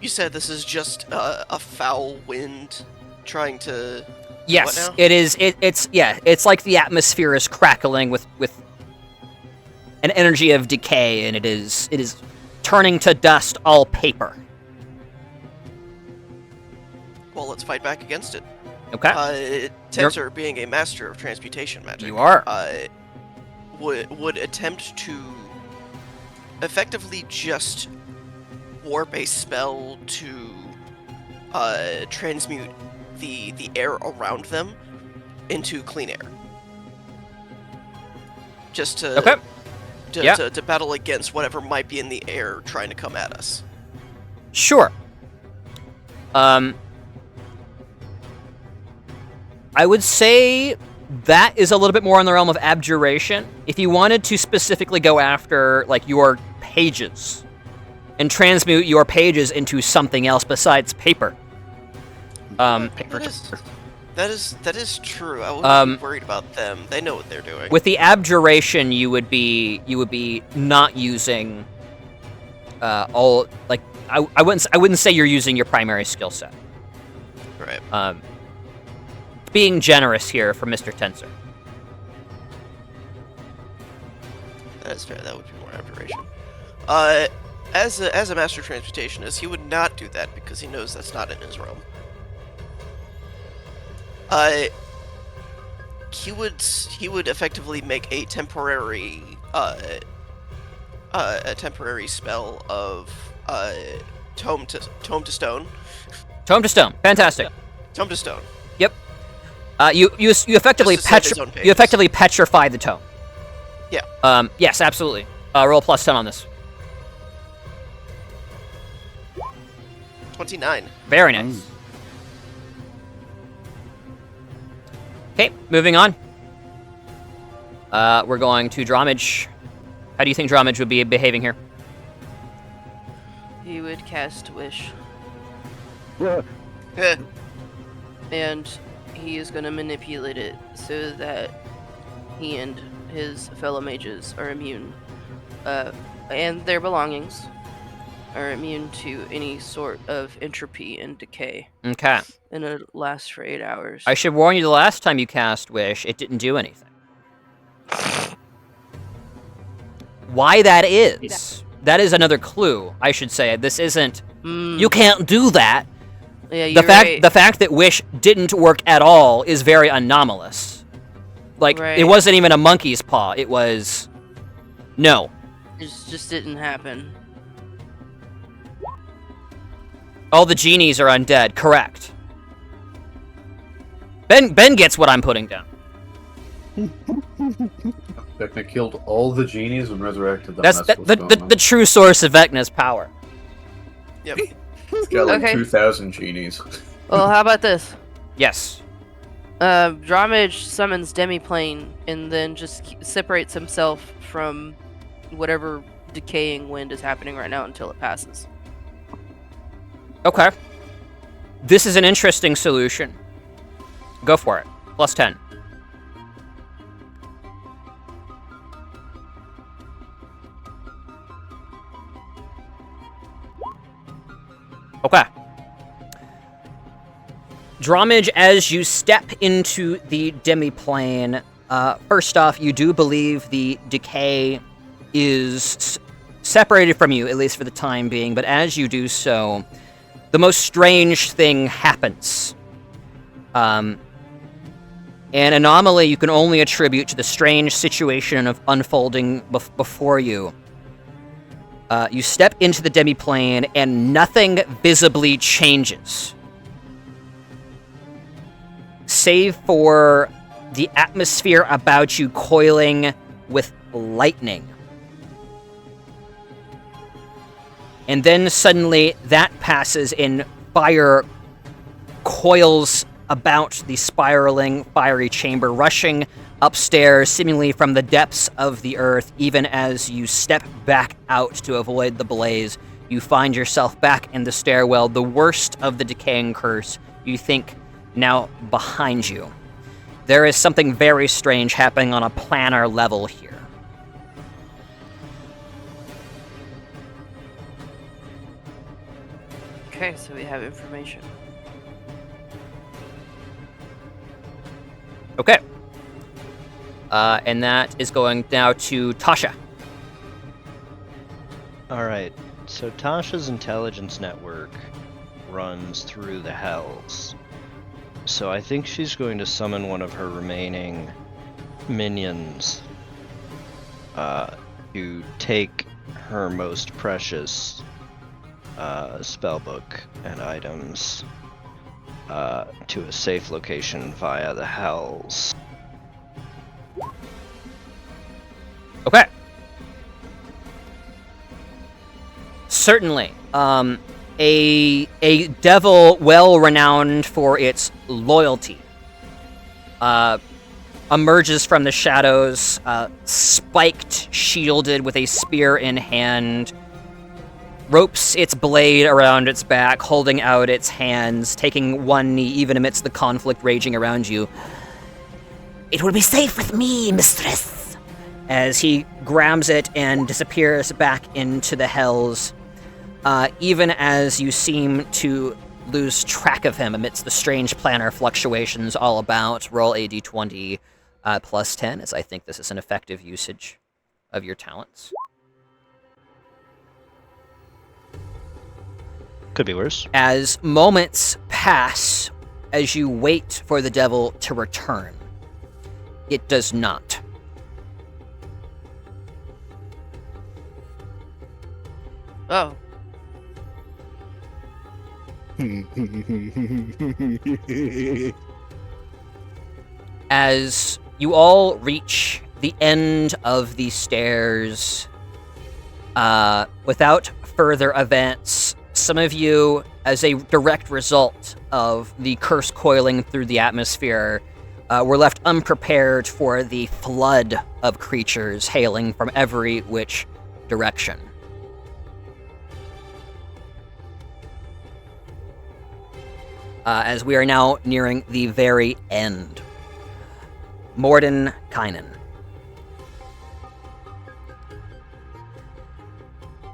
You said this is just a foul wind trying to... Yes, what now? it is. It's like the atmosphere is crackling with an energy of decay, and it is turning to dust all paper. Well, let's fight back against it. Okay. Tensor, being a master of transmutation magic, You are. Would attempt to effectively just warp a spell to transmute the air around them into clean air. Just to Okay. to battle against whatever might be in the air trying to come at us. Sure. I would say that is a little bit more in the realm of abjuration. If you wanted to specifically go after like your pages and transmute your pages into something else besides paper. Paper. That is true. I wouldn't be worried about them. They know what they're doing. With the abjuration, you would be not using all like I wouldn't say you're using your primary skill set. Right. Being generous here for Mr. Tensor. That is fair. That would be more abjuration. As a master transmutationist, he would not do that because he knows that's not in his realm. He would effectively make a temporary spell of tome to stone. Tome to stone. Fantastic. Tome to stone. Yep. You effectively Just to save his own pages. you effectively petrify the tome. Yeah. Yes, absolutely. Roll +10 on this. 29. Very nice. Okay, moving on. We're going to Dromage. How do you think Dromage would be behaving here? He would cast Wish, Eh, and he is going to manipulate it so that he and his fellow mages are immune, and their belongings are immune to any sort of entropy and decay. Okay. And it lasts for 8 hours. I should warn you, the last time you cast Wish, it didn't do anything. Why that is another clue, I should say. This isn't... You can't do that. Yeah, you're The fact that Wish didn't work at all is very anomalous. Like, it wasn't even a monkey's paw. It was... No. It just didn't happen. All the genies are undead. Correct. Ben gets what I'm putting down. Vecna killed all the genies and resurrected them. That's the true source of Vecna's power. Yep. He's got like Okay. 2,000 genies. Well, how about this? Yes. Drawmage summons Demiplane and then just separates himself from whatever decaying wind is happening right now until it passes. Okay. This is an interesting solution. Go for it. Plus 10. Okay. Drawmage, as you step into the demiplane, first off, you do believe the decay is separated from you, at least for the time being, but as you do so, the most strange thing happens. An anomaly you can only attribute to the strange situation of unfolding before you. You step into the demiplane, and nothing visibly changes. Save for the atmosphere about you coiling with lightning. And then suddenly that passes and fire coils about the spiraling fiery chamber, rushing upstairs, seemingly from the depths of the earth. Even as you step back out to avoid the blaze, you find yourself back in the stairwell, the worst of the decaying curse, you think, now behind you. There is something very strange happening on a planar level here. Okay, so we have information. Okay. And that is going now to Tasha. Alright, so Tasha's intelligence network runs through the hells. So I think she's going to summon one of her remaining minions to take her most precious spellbook and items to a safe location via the hells. Okay. Certainly. A devil well renowned for its loyalty emerges from the shadows, spiked, shielded, with a spear in hand, ropes its blade around its back, holding out its hands, taking one knee even amidst the conflict raging around you. "It will be safe with me, mistress," as he grabs it and disappears back into the hells, even as you seem to lose track of him amidst the strange planar fluctuations all about. Roll a d20 plus 10, as I think this is an effective usage of your talents. Could be worse. As moments pass, as you wait for the devil to return, it does not. Oh. As you all reach the end of the stairs, without further events, some of you, as a direct result of the curse coiling through the atmosphere, were left unprepared for the flood of creatures hailing from every which direction. As we are now nearing the very end. Morden Kynan,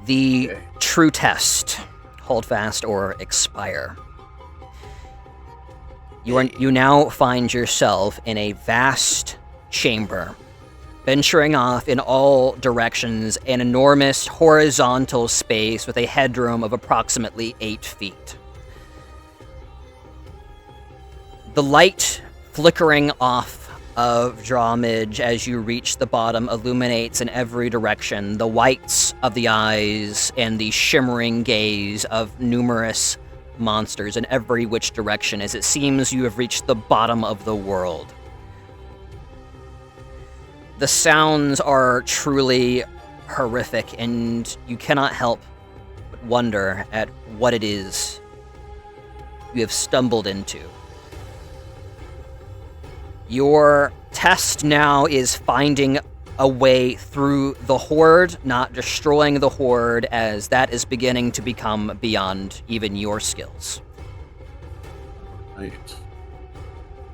The Okay. true test. Hold fast or expire. You now find yourself in a vast chamber, venturing off in all directions, an enormous horizontal space with a headroom of approximately 8 feet. The light flickering off of Drawmidge as you reach the bottom illuminates in every direction the whites of the eyes and the shimmering gaze of numerous monsters in every which direction as it seems you have reached the bottom of the world. The sounds are truly horrific, and you cannot help but wonder at what it is you have stumbled into. Your test now is finding a way through the horde, not destroying the horde, as that is beginning to become beyond even your skills. Right.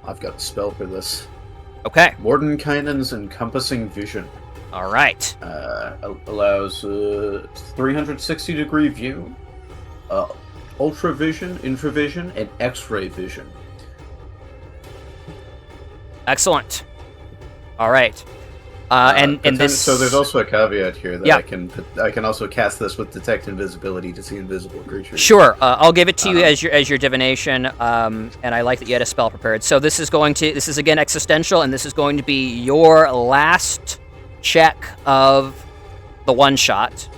I've got a spell for this. Okay, Mordenkainen's Encompassing Vision. all right. Allows 360-degree view, ultra vision, infravision, and X-ray vision. Excellent. All right. And this. So there's also a caveat here that Yeah. I can also cast this with detect invisibility to see invisible creatures. Sure, I'll give it to you as your divination, and I like that you had a spell prepared. So this is again existential, and this is going to be your last check of the one shot.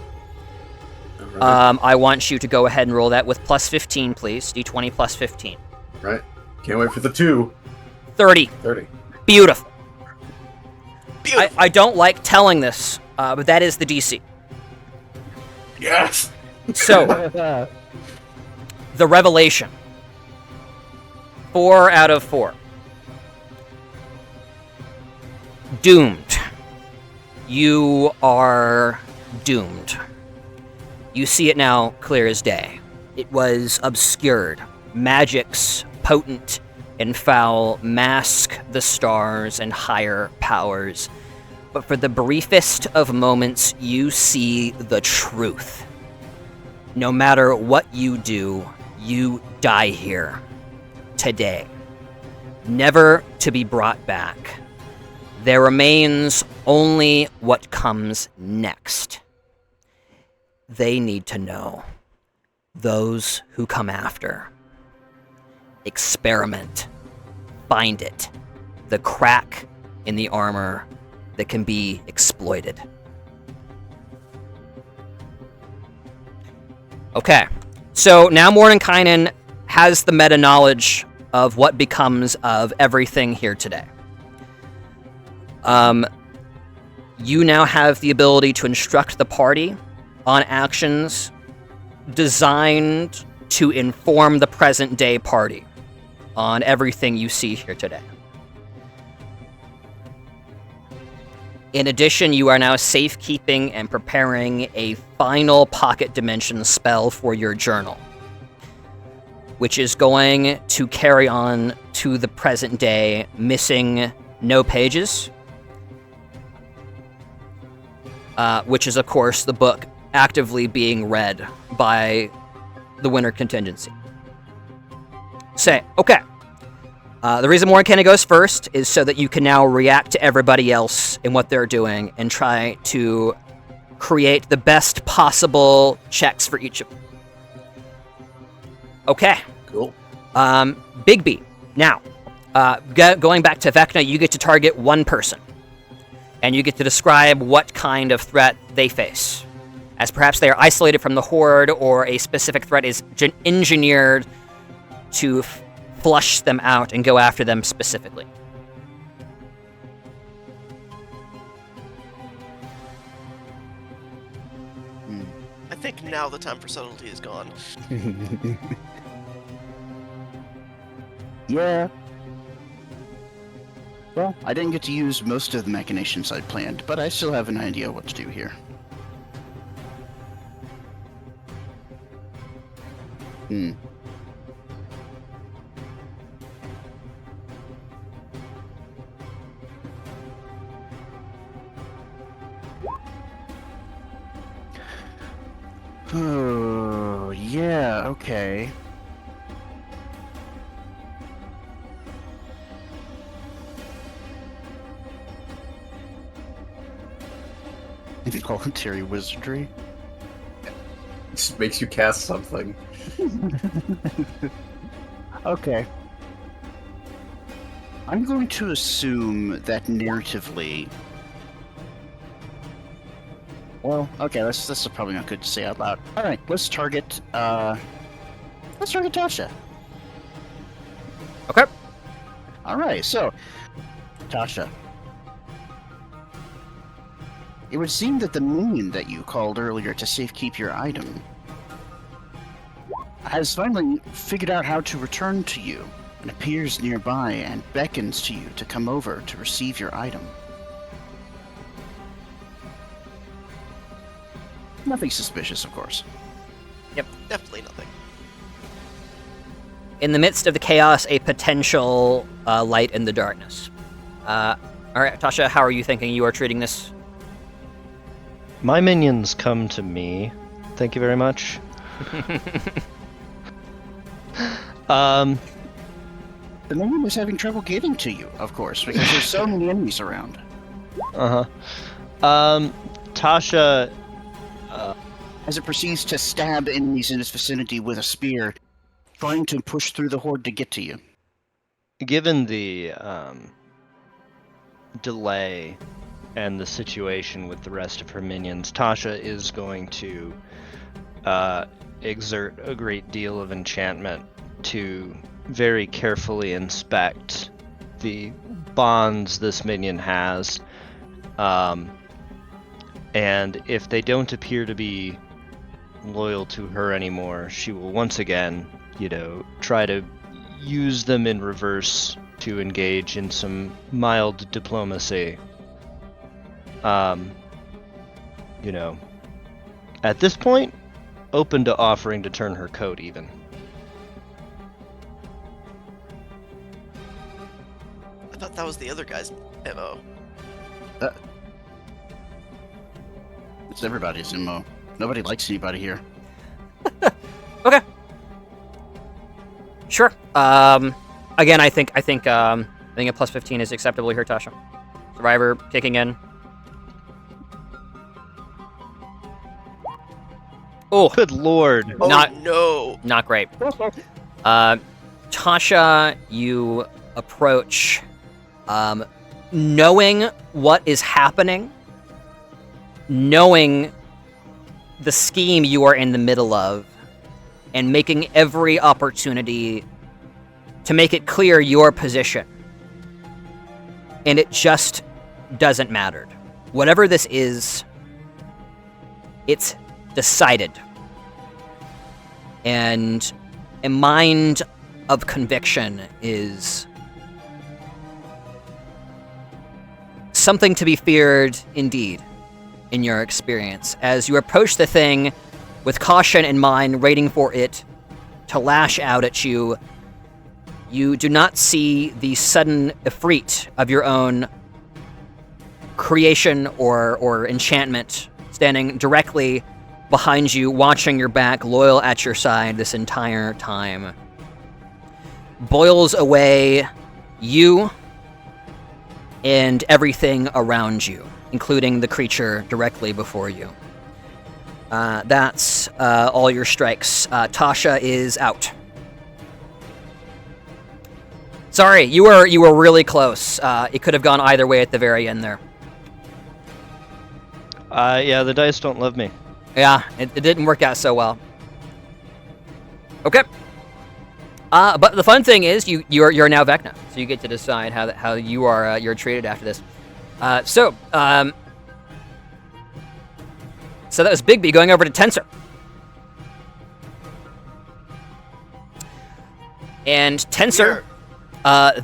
Alright. I want you to go ahead and roll that with plus 15, please. D20 plus 15. Right. Can't wait for the 2. 30. 30. Beautiful. Beautiful. I don't like telling this, but that is the DC. Yes. So, the revelation. 4 out of 4. Doomed. You are doomed. You see it now clear as day. It was obscured. Magics, potent and foul, mask the stars and higher powers. But for the briefest of moments, you see the truth. No matter what you do, you die here. Today. Never to be brought back. There remains only what comes next. They need to know. Those who come after. Experiment. Find it. The crack in the armor that can be exploited. Okay. So now Mordenkainen has the meta-knowledge of what becomes of everything here today. You now have the ability to instruct the party on actions designed to inform the present-day party on everything you see here today. In addition, you are now safekeeping and preparing a final pocket dimension spell for your journal, which is going to carry on to the present day, missing no pages, which is, of course, the book actively being read by the winter contingency. Say, okay. The reason Mordenkainen goes first is so that you can now react to everybody else in what they're doing and try to create the best possible checks for each of them. Okay. Cool. Big B. Now, going back to Vecna, you get to target one person. And you get to describe what kind of threat they face. As perhaps they are isolated from the horde, or a specific threat is engineered to flush them out and go after them specifically. I think now the time for subtlety is gone. Yeah. Well, I didn't get to use most of the machinations I'd planned, but I still have an idea what to do here. Okay. Involuntary wizardry. Just makes you cast something. Okay. I'm going to assume that narratively. Well, okay, this is probably not good to say out loud. All right, let's target Tasha. Okay. All right, so Tasha. It would seem that the minion that you called earlier to safekeep your item has finally figured out how to return to you and appears nearby and beckons to you to come over to receive your item. Nothing suspicious, of course. Definitely nothing. In the midst of the chaos, a potential light in the darkness. All right, Tasha, how are you thinking you are treating this? My minions come to me. Thank you very much. The minion is having trouble getting to you, of course, because there's so many enemies around. Tasha, As it proceeds to stab enemies in its vicinity with a spear, trying to push through the horde to get to you. given the delay and the situation with the rest of her minions, Tasha is going to exert a great deal of enchantment to very carefully inspect the bonds this minion has. And if they don't appear to be loyal to her anymore, she will once again, try to use them in reverse to engage in some mild diplomacy. At this point, open to offering to turn her coat even. I thought that was the other guy's MO. It's everybody's MO. Nobody likes anybody here. Okay. Sure. Again, I think a plus 15 is acceptable here, Tasha. Survivor kicking in. Oh, Good lord. Oh Not- no! not great. Tasha, you approach, knowing what is happening, knowing the scheme you are in the middle of, and making every opportunity to make it clear your position. And it just doesn't matter. Whatever this is, it's decided. And a mind of conviction is something to be feared indeed in your experience. As you approach the thing with caution in mind, waiting for it to lash out at you, you do not see the sudden effreet of your own creation or enchantment standing directly behind you, watching your back, loyal at your side this entire time. Boils away you and everything around you, including the creature directly before you. That's all your strikes. Tasha is out. Sorry, you were really close. It could have gone either way at the very end there. Yeah, the dice don't love me. Yeah, it didn't work out so well. Okay. But the fun thing is, you're now Vecna, so you get to decide how you're treated after this. So that was Big B going over to Tensor. And Tensor,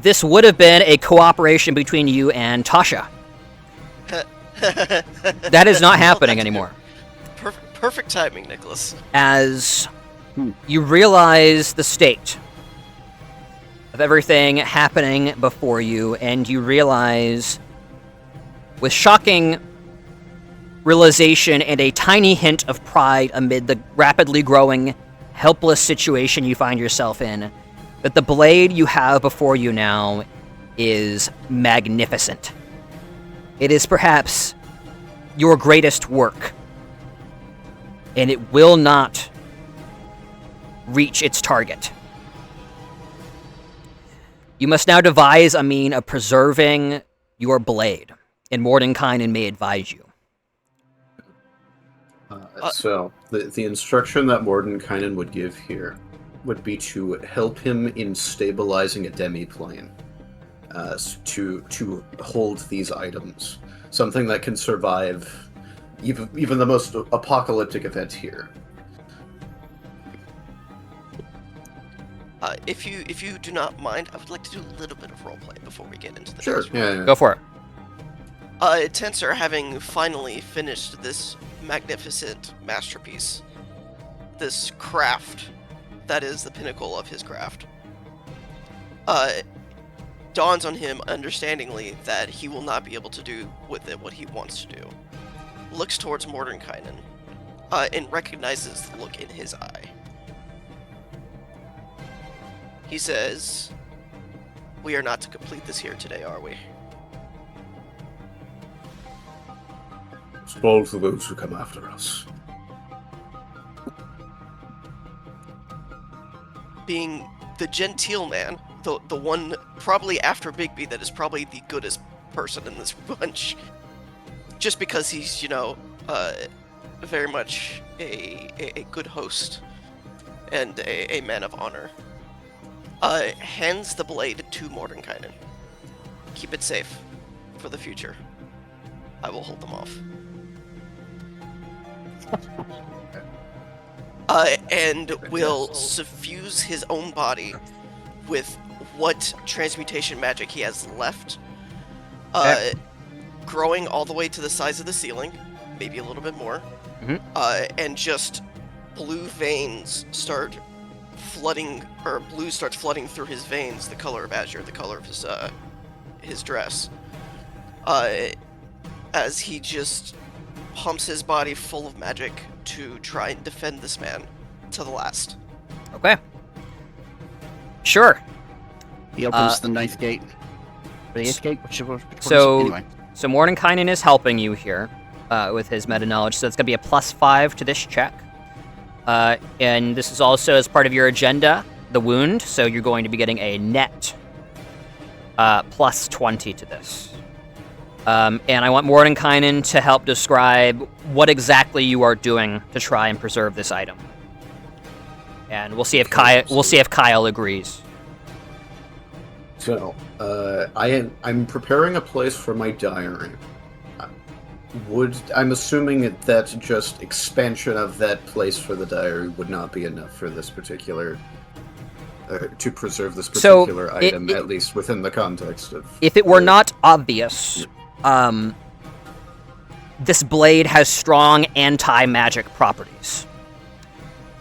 this would have been a cooperation between you and Tasha. That is not happening anymore. Perfect timing, Nicholas. As you realize the state of everything happening before you, and you realize, with shocking realization and a tiny hint of pride amid the rapidly growing helpless situation you find yourself in, that the blade you have before you now is magnificent. It is perhaps your greatest work, and it will not reach its target. You must now devise a mean of preserving your blade, and Mordenkainen may advise you. So, the instruction that Mordenkainen would give here would be to help him in stabilizing a demiplane, to hold these items. Something that can survive even the most apocalyptic event here. If you do not mind, I would like to do a little bit of roleplay before we get into the Sure, next one. yeah. Go for it. Tensor, having finally finished this magnificent masterpiece, this craft that is the pinnacle of his craft, dawns on him understandingly that he will not be able to do with it what he wants to do. Looks towards Mordenkainen, and recognizes the look in his eye. He says, "We are not to complete this here today, are we?" Spoil to those who come after us. Being the genteel man, the one probably after Bigby that is probably the goodest person in this bunch, just because he's, very much a good host and a man of honor, hands the blade to Mordenkainen. Keep it safe for the future. I will hold them off. And will suffuse his own body with what transmutation magic he has left, growing all the way to the size of the ceiling, maybe a little bit more, and just blue veins start flooding, or blue starts flooding through his veins, the color of azure, the color of his dress, as he just pumps his body full of magic to try and defend this man to the last. Okay. Sure. He opens the ninth gate. Or the eighth gate? So Mordenkainen is helping you here with his meta knowledge, so it's going to be a +5 to this check. And this is also as part of your agenda, the wound, so you're going to be getting a net +20 to this. And I want Mordenkainen to help describe what exactly you are doing to try and preserve this item. And we'll see if Kyle agrees. So, I'm preparing a place for my diary. I'm assuming that just expansion of that place for the diary would not be enough for this particular, to preserve this particular item, at least within the context of... If it were not obvious, this blade has strong anti-magic properties.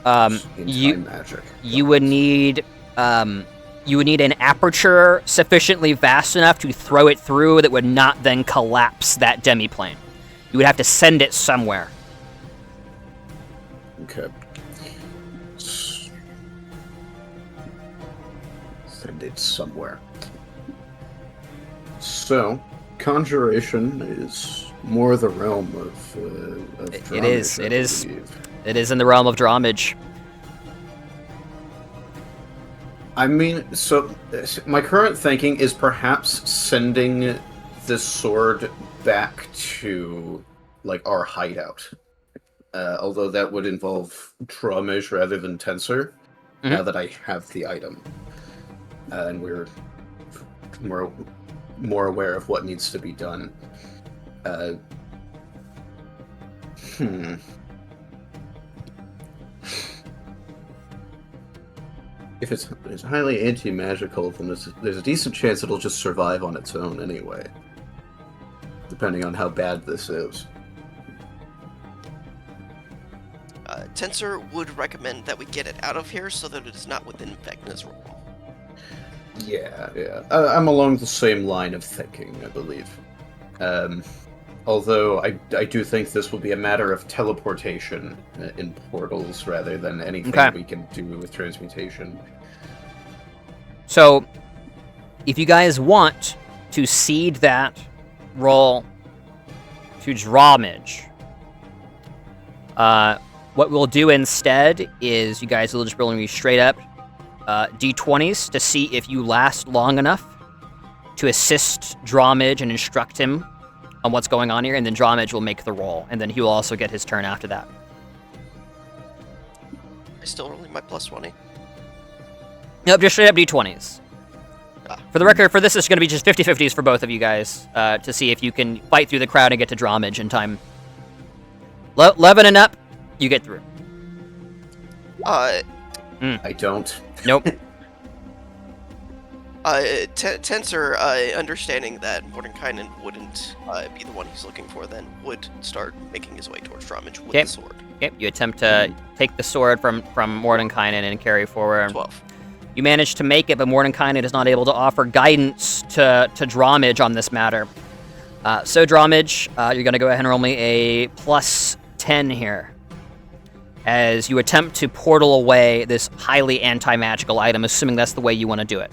Anti-magic. You would need an aperture sufficiently vast enough to throw it through that would not then collapse that demiplane. You would have to send it somewhere. Okay. Send it somewhere. So, conjuration is more the realm of It is. Dramage, It is. I believe. It is in the realm of Dramage. I mean, so my current thinking is perhaps sending this sword back to, like, our hideout. Although that would involve Dramage rather than Tensor, now that I have the item. And we're more aware of what needs to be done. If it's highly anti-magical, then there's a decent chance it'll just survive on its own anyway. Depending on how bad this is. Tensor would recommend that we get it out of here so that it is not within Vecna's realm. Yeah. I'm along the same line of thinking, I believe. Although I do think this will be a matter of teleportation in portals rather than anything Okay. we can do with transmutation. So, if you guys want to cede that roll to Drawmage, what we'll do instead is you guys will just roll me straight up d20s to see if you last long enough to assist Drawmage and instruct him on what's going on here, and then Drawmage will make the roll, and then he will also get his turn after that. I still rolling my plus 20. Nope, just straight up d20s. Ah. For the record, for this, it's going to be just 50-50s for both of you guys to see if you can fight through the crowd and get to Drawmage in time. 11 and up, you get through. I don't. Nope. Tensor, understanding that Mordenkainen wouldn't be the one he's looking for, then would start making his way towards Drawmage with the sword. Okay, you attempt to take the sword from Mordenkainen and carry forward. 12. You manage to make it, but Mordenkainen is not able to offer guidance to Drawmage on this matter. So Drawmage, you're going to go ahead and roll me a plus 10 here, as you attempt to portal away this highly anti-magical item, assuming that's the way you want to do it.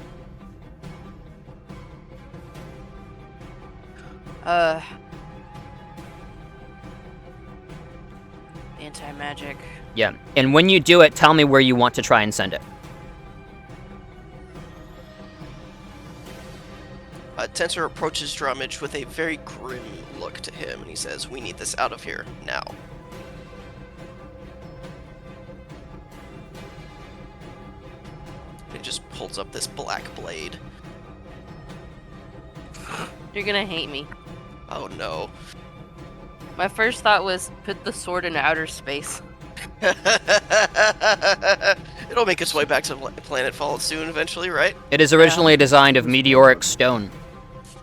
Anti-magic. Yeah, and when you do it, tell me where you want to try and send it. Tensor approaches Drawmage with a very grim look to him, and he says, "We need this out of here, now." He just pulls up this black blade. You're gonna hate me. Oh no. My first thought was put the sword in outer space. It'll make its way back to Planet Fall soon, eventually, right? It is originally designed of meteoric stone,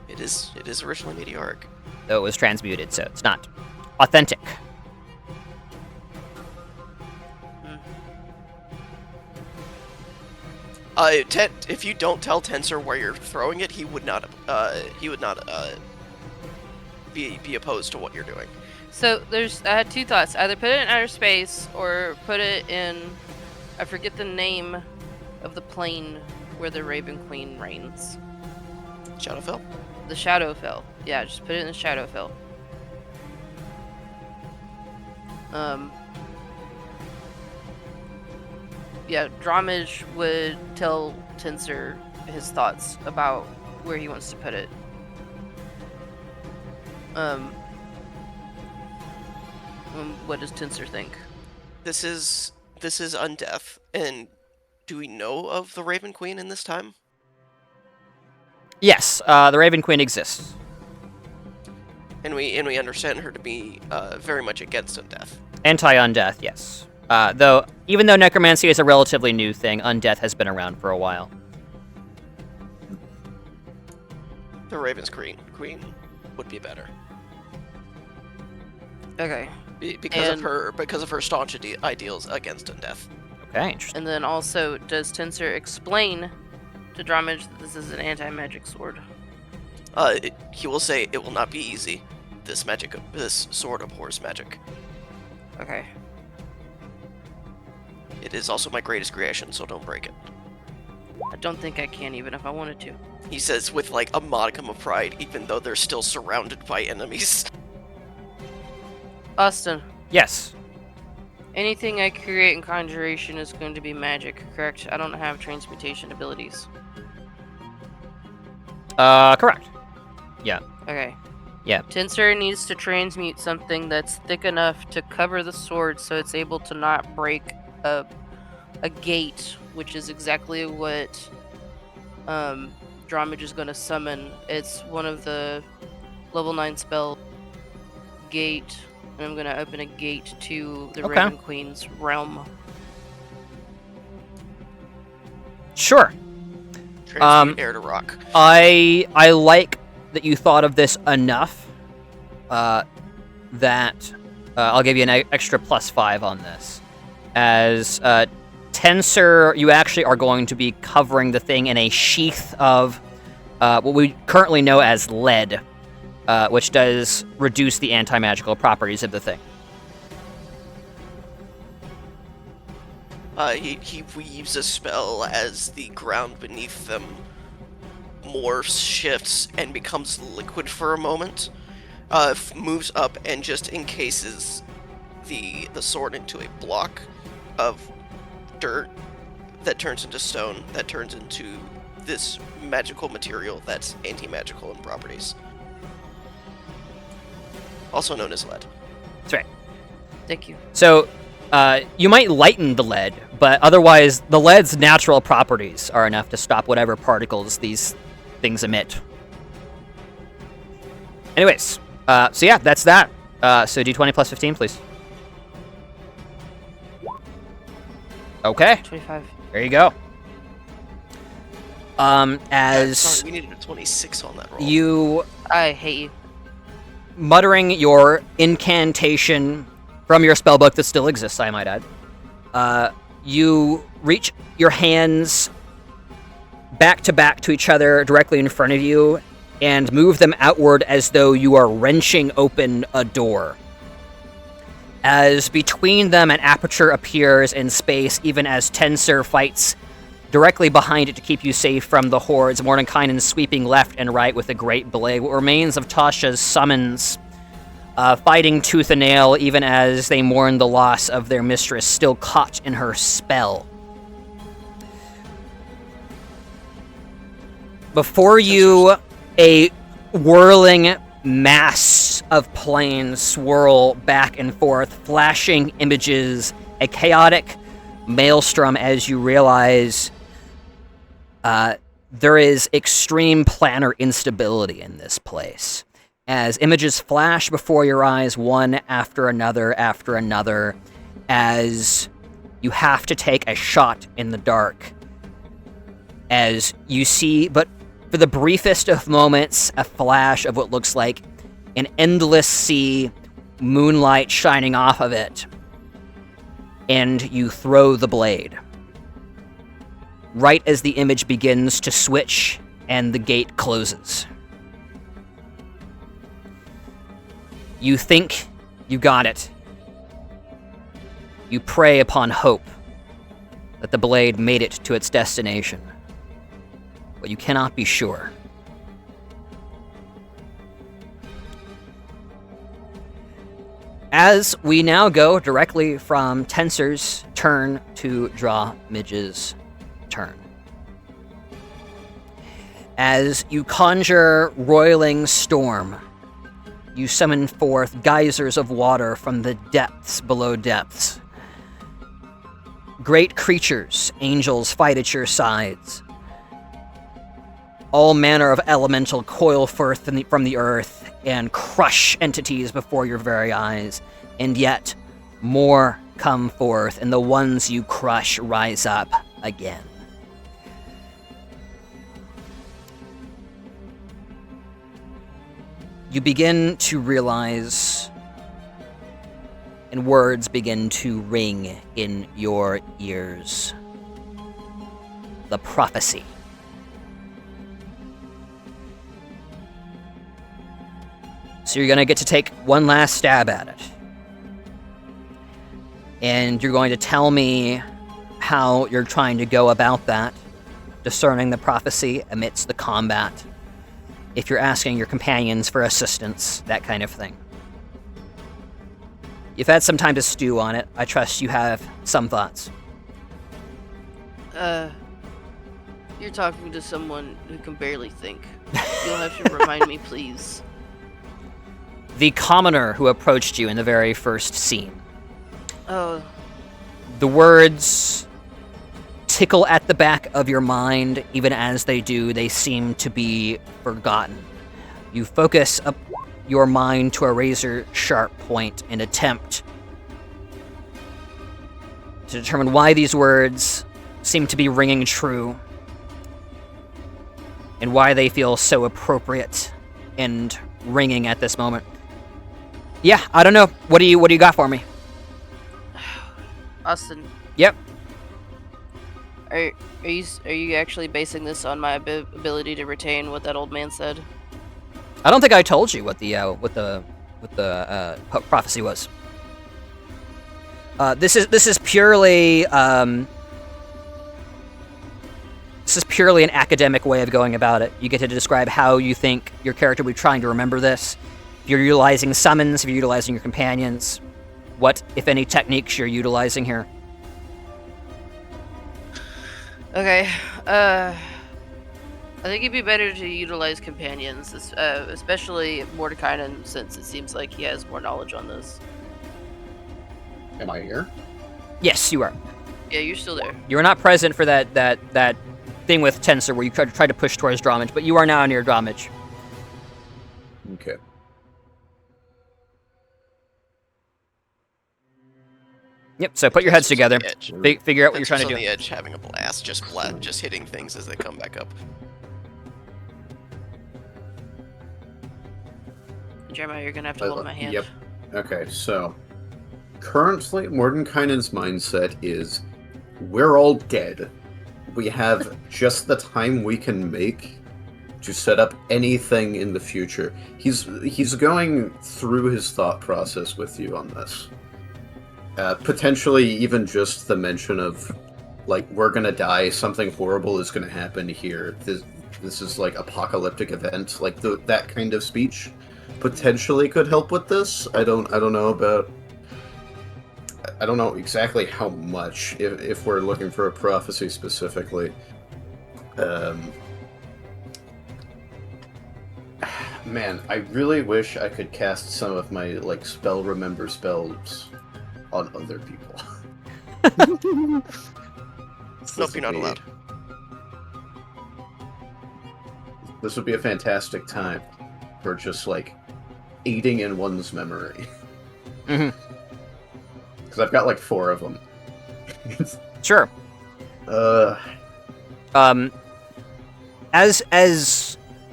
It is originally meteoric. though it was transmuted, so it's not authentic. If you don't tell Tensor where you're throwing it, he would not be opposed to what you're doing. So I had two thoughts: either put it in outer space or put it in, I forget the name of the plane where the Raven Queen reigns. Shadowfell? The Shadowfell. Yeah, just put it in the Shadowfell. Yeah, Drawmage would tell Tensor his thoughts about where he wants to put it. What does Tensor think? This is Undeath, and do we know of the Raven Queen in this time? Yes, the Raven Queen exists. And we understand her to be very much against Undeath. Anti-undeath, yes. Though, even though necromancy is a relatively new thing, undeath has been around for a while. The Raven's Queen would be better. Okay. Because of her staunch ideals against Undeath. Okay, interesting. And then also, does Tensor explain to Drawmage that this is an anti-magic sword? He will say it will not be easy. This sword abhors magic. Okay. It is also my greatest creation, so don't break it. I don't think I can, even if I wanted to. He says with like a modicum of pride, even though they're still surrounded by enemies. Austin, Yes. anything I create in conjuration is going to be magic, correct? I don't have transmutation abilities. Correct. Okay. Yeah. Tensor needs to transmute something that's thick enough to cover the sword so it's able to not break a gate, which is exactly what Drawmage is going to summon. It's one of the level 9 spell gate, and I'm going to open a gate to the Okay. Raven Queen's realm. Sure. Transmute air to rock. I like that you thought of this enough that I'll give you an extra +5 on this. As Tensor, you actually are going to be covering the thing in a sheath of what we currently know as lead. which does reduce the anti-magical properties of the thing. He weaves a spell as the ground beneath them morphs, shifts, and becomes liquid for a moment. Moves up and just encases the sword into a block of dirt that turns into stone, that turns into this magical material that's anti-magical in properties. Also known as lead. That's right. Thank you. So, you might lighten the lead, but otherwise, the lead's natural properties are enough to stop whatever particles these things emit. Anyways, so yeah, that's that. So d20 plus 15, please. Okay, 25. there you go. Sorry, As we needed a 26 on that roll. you I hate you. muttering your incantation from your spellbook that still exists, I might add, you reach your hands back to each other directly in front of you and move them outward as though you are wrenching open a door. As between them an aperture appears in space, even as Tensor fights directly behind it to keep you safe from the hordes, Mordenkainen sweeping left and right with a great blade. What remains of Tasha's summons, fighting tooth and nail, even as they mourn the loss of their mistress, still caught in her spell. Before you, a whirling mass of planes swirl back and forth, flashing images, a chaotic maelstrom as you realize there is extreme planar instability in this place. As images flash before your eyes, one after another, as you have to take a shot in the dark. As you see, but for the briefest of moments, a flash of what looks like an endless sea, moonlight shining off of it, and you throw the blade. Right as the image begins to switch and the gate closes. You think you got it. You prey upon hope that the blade made it to its destination. But you cannot be sure. As we now go directly from Tensor's turn to draw Midge's turn. As you conjure roiling storm, you summon forth geysers of water from the depths below depths. Great creatures, angels, fight at your sides. All manner of elemental coil forth from the earth and crush entities before your very eyes. And yet, more come forth, and the ones you crush rise up again. You begin to realize, and words begin to ring in your ears. The prophecy. So you're going to get to take one last stab at it. And you're going to tell me how you're trying to go about that, discerning the prophecy amidst the combat. If you're asking your companions for assistance, that kind of thing. You've had some time to stew on it. I trust you have some thoughts. You're talking to someone who can barely think. You'll have to remind me, please. The commoner who approached you in the very first scene. Oh. The words tickle at the back of your mind. Even as they do, they seem to be forgotten. You focus up your mind to a razor-sharp point and attempt to determine why these words seem to be ringing true and why they feel so appropriate and ringing at this moment. Yeah, I don't know. What do you got for me? Austin. Yep. Are you actually basing this on my ability to retain what that old man said? I don't think I told you what the prophecy was. This is purely an academic way of going about it. You get to describe how you think your character would be trying to remember this. If you're utilizing summons, if you're utilizing your companions, what, if any, techniques you're utilizing here. Okay. I think it'd be better to utilize companions, especially Mordekainen, since it seems like he has more knowledge on this. Am I here? Yes, you are. Yeah, you're still there. You were not present for that thing with Tensor where you tried to push towards Dramage, but you are now near Dramage. Okay. Yep, so put your heads together. Figure out what you're trying to on do. the edge, having a blast, just hitting things as they come back up. Jeremiah, you're gonna have to hold my hand. Yep. Okay, so currently Mordenkainen's mindset is we're all dead. We have just the time we can make to set up anything in the future. He's going through his thought process with you on this. Potentially even just the mention of, like, we're gonna die, something horrible is gonna happen here. This is like apocalyptic event, like that kind of speech potentially could help with this. I don't know exactly how much, if we're looking for a prophecy specifically. Man, I really wish I could cast some of my, like, spell remember spells on other people. Nope, you're not allowed. This would be a fantastic time for just, like, aiding in one's memory. Mm-hmm. Because I've got, like, 4 of them. Sure. As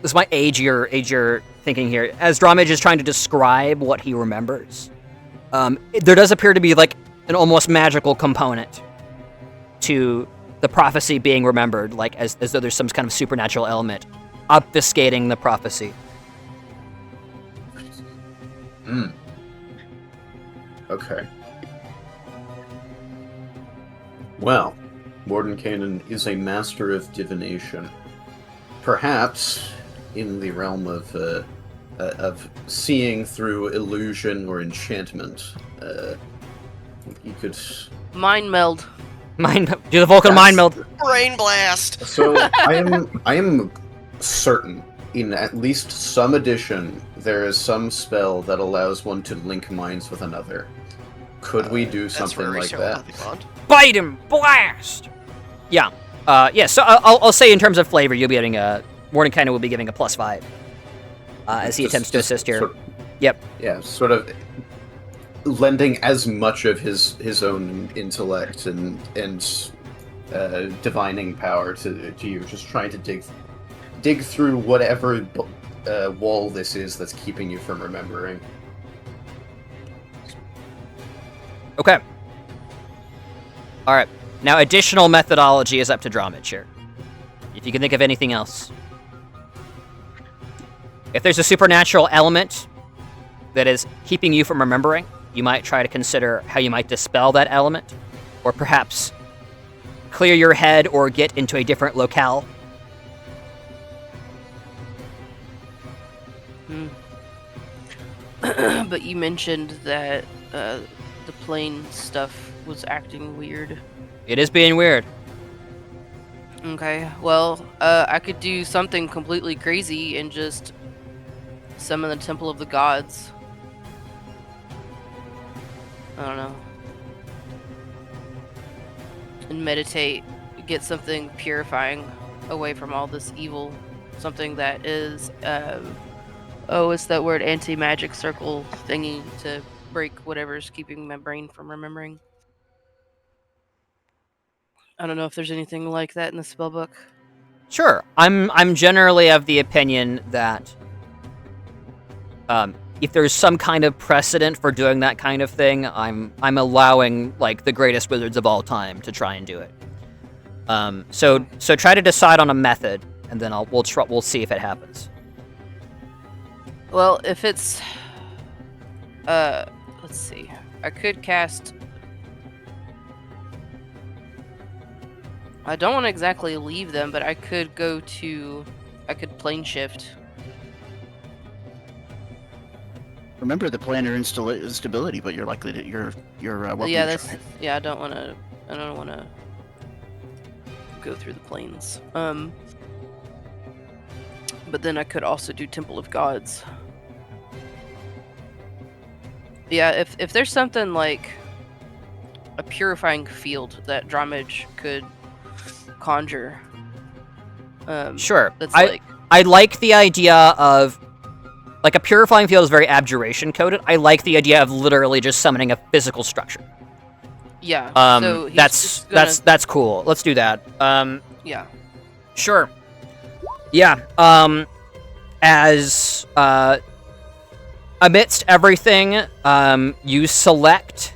this might age your thinking here. As Dramage is trying to describe what he remembers, there does appear to be, like, an almost magical component to the prophecy being remembered, like as though there's some kind of supernatural element obfuscating the prophecy. Okay. Well, Mordenkainen is a master of divination. Perhaps in the realm of seeing through illusion or enchantment. You could... Mind meld. Do the Vulcan mind meld. Brain blast! So, I am certain, in at least some edition, there is some spell that allows one to link minds with another. Could we do something like that? Bite him! Blast! Yeah. So I'll say in terms of flavor, you'll be getting a... Mordenkainen will be giving a +5. As he attempts to assist here. Yep. Yeah, sort of lending as much of his own intellect and divining power to you, just trying to dig through whatever wall this is that's keeping you from remembering. Okay. All right. Now, additional methodology is up to Dramage here. If you can think of anything else. If there's a supernatural element that is keeping you from remembering, you might try to consider how you might dispel that element, or perhaps clear your head or get into a different locale. But you mentioned that the plane stuff was acting weird. It is being weird. Okay, well, I could do something completely crazy and just summon the Temple of the Gods. I don't know. And meditate, get something purifying away from all this evil. Something that is, it's that word anti-magic circle thingy to break whatever's keeping my brain from remembering. I don't know if there's anything like that in the spellbook. Sure. I'm generally of the opinion that if there's some kind of precedent for doing that kind of thing, I'm allowing, like, the greatest wizards of all time to try and do it. So try to decide on a method, and then we'll see if it happens. Well, if it's let's see. I could cast. I don't want to exactly leave them, but I could go to. I could plane shift. Remember the planar instability, but you're likely to you're welcome Yeah, to that's try. yeah. I don't want to go through the planes. But then I could also do Temple of Gods. Yeah, if there's something like a purifying field that Dromage could conjure. Sure. That's I like the idea of, like, a purifying field is very abjuration coded. I like the idea of literally just summoning a physical structure. yeah. So he's That's just gonna, that's cool. Let's do that. yeah. Sure. Yeah. As amidst everything, you select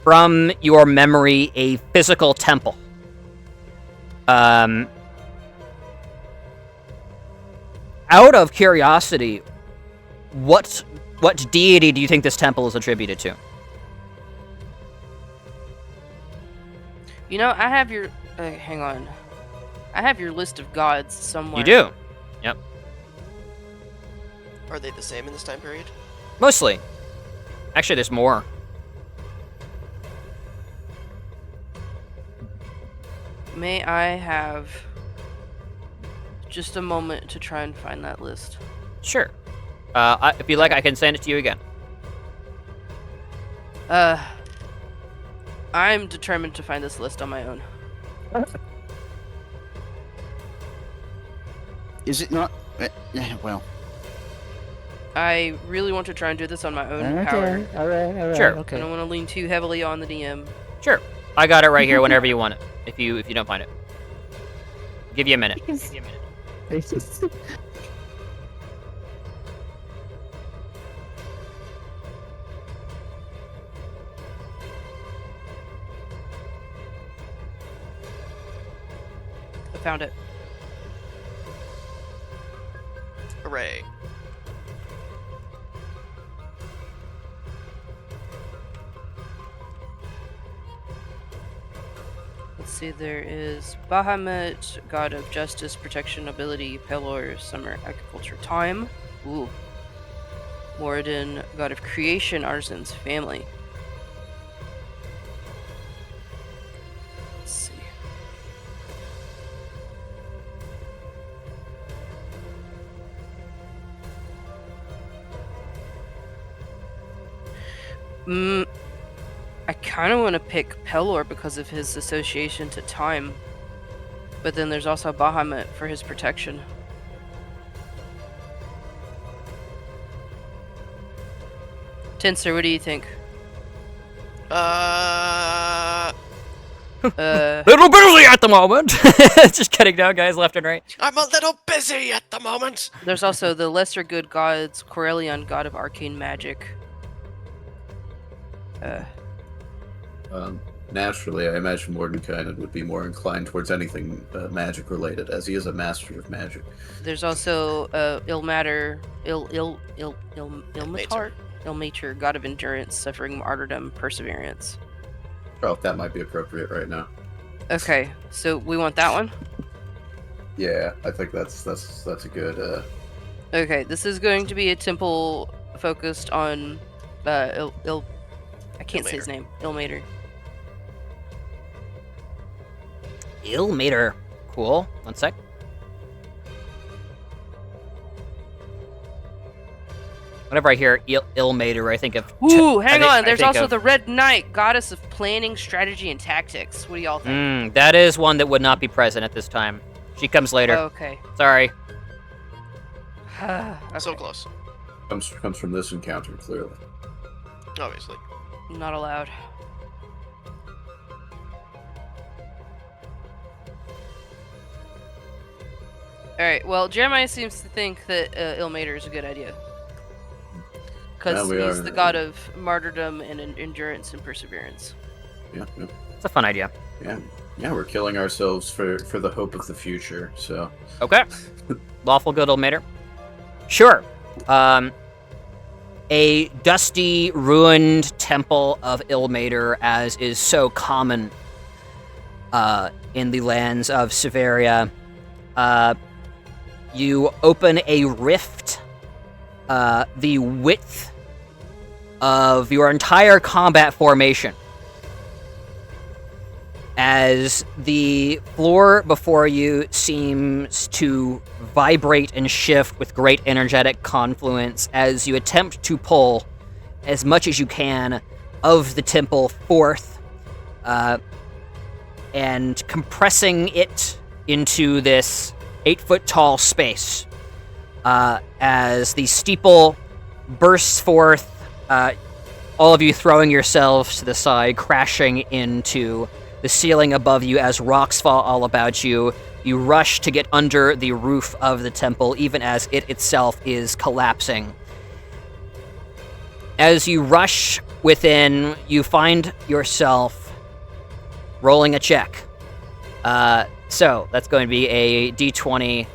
from your memory a physical temple. Out of curiosity, what deity do you think this temple is attributed to? You know, I have your. Hang on. I have your list of gods somewhere. You do. Yep. Are they the same in this time period? Mostly. Actually, there's more. May I have just a moment to try and find that list? Sure. If you like, I can send it to you again. I'm determined to find this list on my own. Is it not? Well, I really want to try and do this on my own power. All right. Sure. I Okay. don't want to lean too heavily on the DM. Sure. I got it right here whenever you want it. If you don't find it. Give you a minute. Give you a minute. It's just- I found it. Hooray. Let's see, there is Bahamut, god of justice, protection, ability, Pelor, summer, agriculture, time. Ooh. Moradin, god of creation, artisans, family. Let's see. I kind of want to pick Pelor because of his association to time. But then there's also Bahamut for his protection. Tensor, what do you think? Little busy at the moment. Just cutting down guys left and right. I'm a little busy at the moment. There's also the lesser good gods, Corellion, god of arcane magic. Naturally, I imagine Mordenkainen would be more inclined towards anything magic related, as he is a master of magic. There's also Ilmater, Ilmatar, god of endurance, suffering, martyrdom, perseverance. Oh, that might be appropriate right now. Okay, so we want that one. Yeah, I think that's a good. Okay, this is going to be a temple focused on I can't say his name. Ilmater. Ilmater. Cool. One sec. Whenever I hear Ilmater, I think of... Ooh, hang on. I There's think also of- the Red Knight, goddess of planning, strategy, and tactics. What do y'all think? that is one that would not be present at this time. She comes later. Okay. Sorry. Okay. So close. Comes from this encounter, clearly. Obviously. Not allowed. Alright, well, Jeremiah seems to think that Ilmater is a good idea. Because Yeah, we he's are. the god of martyrdom and endurance and perseverance. Yeah, It's a fun idea. yeah. We're killing ourselves for the hope of the future. So Okay. Lawful good Ilmater. Sure. A dusty, ruined temple of Ilmater, as is so common in the lands of Severia. You open a rift the width of your entire combat formation, as the floor before you seems to vibrate and shift with great energetic confluence as you attempt to pull as much as you can of the temple forth, and compressing it into this 8-foot-tall space. As the steeple bursts forth, all of you throwing yourselves to the side, crashing into the ceiling above you as rocks fall all about you. You rush to get under the roof of the temple, even as it itself is collapsing. As you rush within, you find yourself rolling a check. So that's going to be a d20.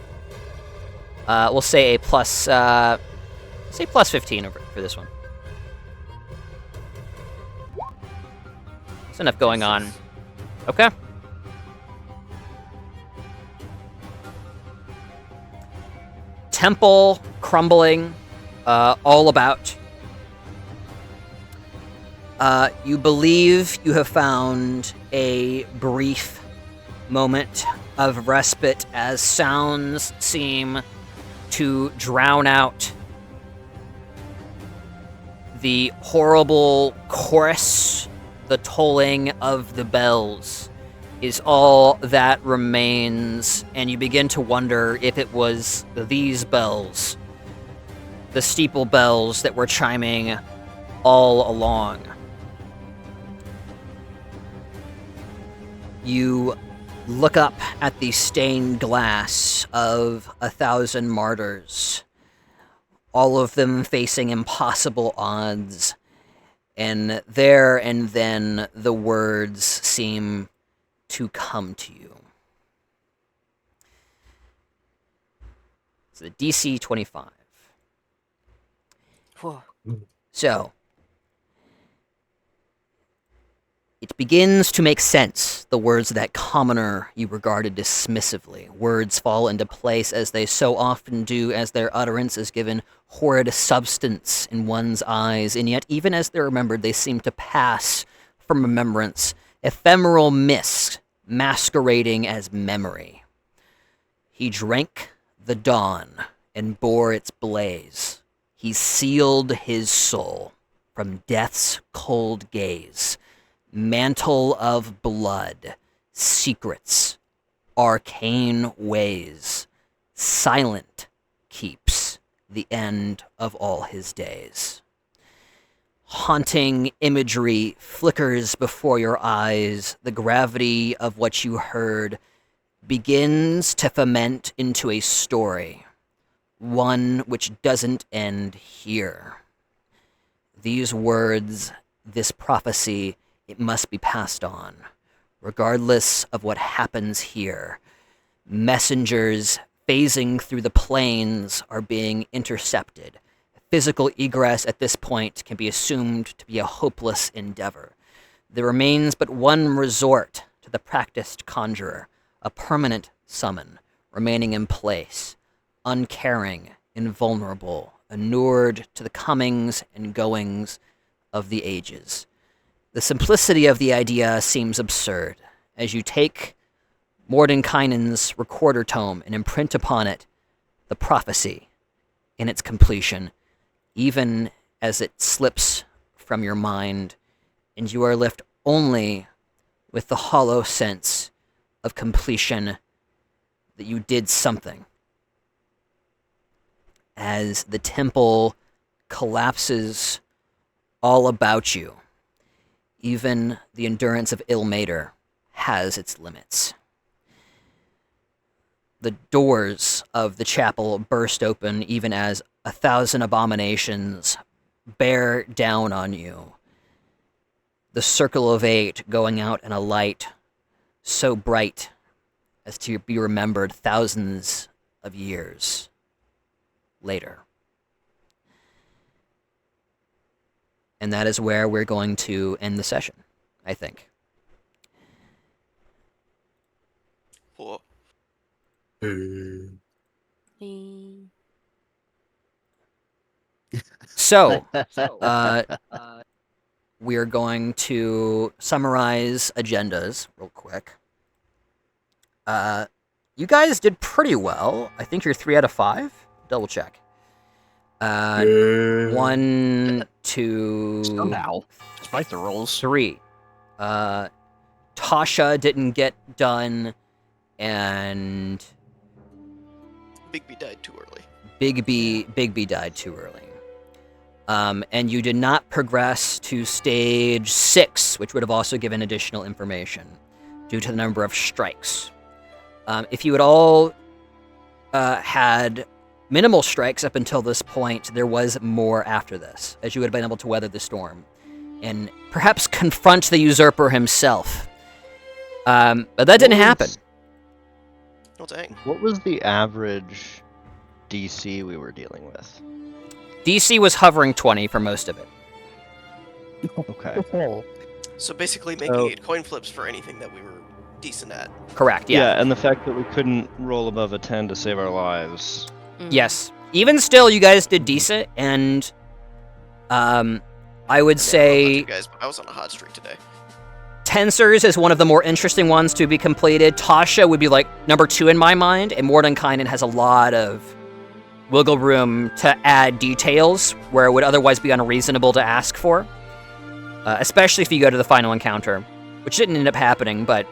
We'll say a plus, say plus 15 for this one. There's enough going on. Okay. Temple crumbling, all about. You believe you have found a brief moment of respite as sounds seem to drown out the horrible chorus. The tolling of the bells is all that remains, and you begin to wonder if it was these bells, the steeple bells that were chiming all along. You look up at the stained glass of 1,000 martyrs, all of them facing impossible odds. And there and then the words seem to come to you. It's the DC 25. So, it begins to make sense, the words of that commoner you regarded dismissively. Words fall into place as they so often do, as their utterance is given horrid substance in one's eyes, and yet even as they're remembered, they seem to pass from remembrance, ephemeral mist masquerading as memory. He drank the dawn and bore its blaze. He sealed his soul from death's cold gaze. Mantle of blood, secrets, arcane ways, silent keeps the end of all his days. Haunting imagery flickers before your eyes. The gravity of what you heard begins to ferment into a story, one which doesn't end here. These words, this prophecy, it must be passed on, regardless of what happens here. Messengers phasing through the plains are being intercepted. Physical egress at this point can be assumed to be a hopeless endeavor. There remains but one resort to the practiced conjurer, a permanent summon, remaining in place, uncaring, invulnerable, inured to the comings and goings of the ages. The simplicity of the idea seems absurd, as you take Mordenkainen's recorder tome and imprint upon it the prophecy in its completion, even as it slips from your mind, and you are left only with the hollow sense of completion that you did something. As the temple collapses all about you, even the endurance of Ilmater has its limits. The doors of the chapel burst open even as 1,000 abominations bear down on you. The circle of 8 going out in a light so bright as to be remembered thousands of years later. And that is where we're going to end the session, I think. Cool. So, we're going to summarize agendas real quick. You guys did pretty well. I think you're 3 out of 5. Double check. 1, 2, Somehow, despite the rolls. 3. Tasha didn't get done, and Bigby died too early. Bigby died too early. And you did not progress to stage 6, which would have also given additional information due to the number of strikes. If you had all had minimal strikes up until this point, there was more after this, as you would have been able to weather the storm and perhaps confront the usurper himself. But that didn't happen. Oh, dang. What was the average DC we were dealing with? DC was hovering 20 for most of it. Okay. So basically making it coin flips for anything that we were decent at. Correct, Yeah. yeah. And the fact that we couldn't roll above a 10 to save our lives. Yes. Even still, you guys did decent, and I would I say guys, I was on a hot streak today. Tensors is one of the more interesting ones to be completed. Tasha would be like number 2 in my mind, and Mordenkainen has a lot of wiggle room to add details where it would otherwise be unreasonable to ask for, especially if you go to the final encounter, which didn't end up happening, but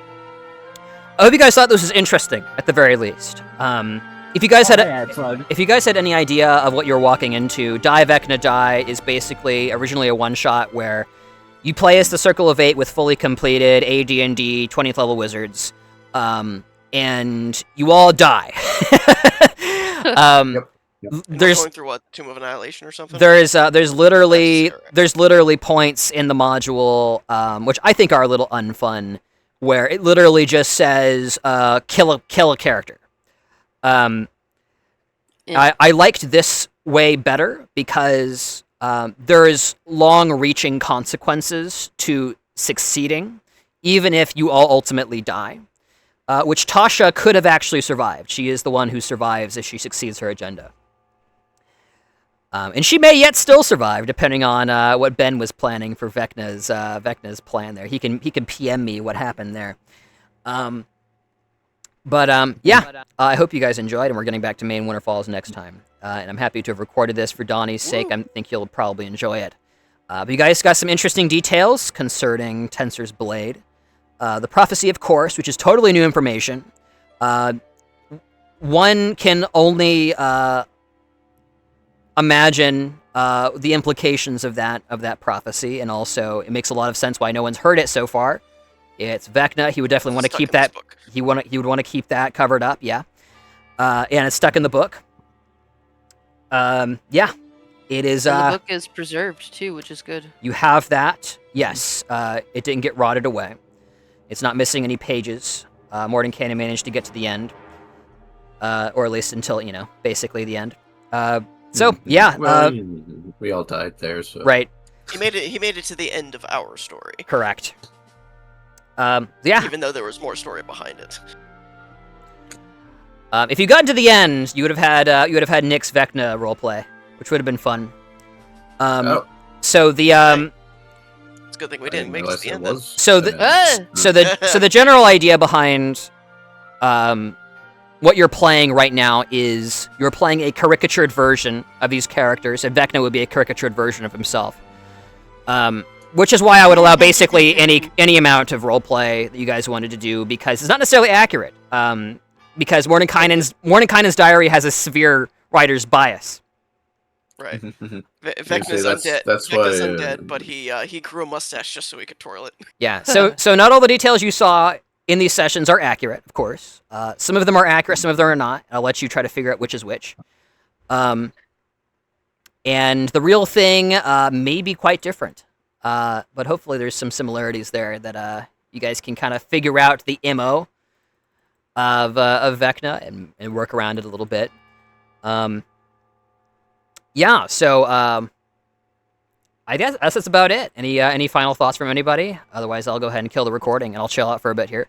I hope you guys thought this was interesting, at the very least. If you guys had any idea of what you're walking into, Die Vecna Die is basically originally a one-shot where you play as the Circle of 8 with fully completed AD&D 20th level wizards, and you all die. There's going through what, Tomb of Annihilation or something? There's literally points in the module, which I think are a little unfun, where it literally just says kill a character. I liked this way better because there is long-reaching consequences to succeeding, even if you all ultimately die, which Tasha could have actually survived. She is the one who survives if she succeeds her agenda. And she may yet still survive, depending on what Ben was planning for Vecna's plan there. He can PM me what happened there. I hope you guys enjoyed, and we're getting back to Main Winter Falls next time. And I'm happy to have recorded this for Donnie's sake. I think you'll probably enjoy it. But you guys got some interesting details concerning Tensor's Blade. The Prophecy, of course, which is totally new information. One can only imagine the implications of that prophecy, and also it makes a lot of sense why no one's heard it so far. It's Vecna. He would definitely want to keep that. He would want to keep that covered up. Yeah, and it's stuck in the book. It is. And the book is preserved too, which is good. You have that. Yes, it didn't get rotted away. It's not missing any pages. Mordenkainen managed to get to the end, or at least until basically the end. We all died there, so right. He made it to the end of our story. Correct. Even though there was more story behind it. If you got to the end, you would have had Nick's Vecna roleplay, which would have been fun. So the It's a good thing we didn't make it to the end. So the general idea behind what you're playing right now is you're playing a caricatured version of these characters, and Vecna would be a caricatured version of himself. Which is why I would allow basically any amount of roleplay that you guys wanted to do, because it's not necessarily accurate. Because Mordenkainen's diary has a severe writer's bias. Right. Vecna's undead. That's Vecna's why, undead, but he grew a mustache just so he could twirl it. Yeah. So not all the details you saw in these sessions are accurate, of course. Some of them are accurate, some of them are not. I'll let you try to figure out which is which. And the real thing may be quite different. But hopefully there's some similarities there that you guys can kind of figure out the MO of Vecna and work around it a little bit. I guess that's about it. Any final thoughts from anybody? Otherwise, I'll go ahead and kill the recording, and I'll chill out for a bit here.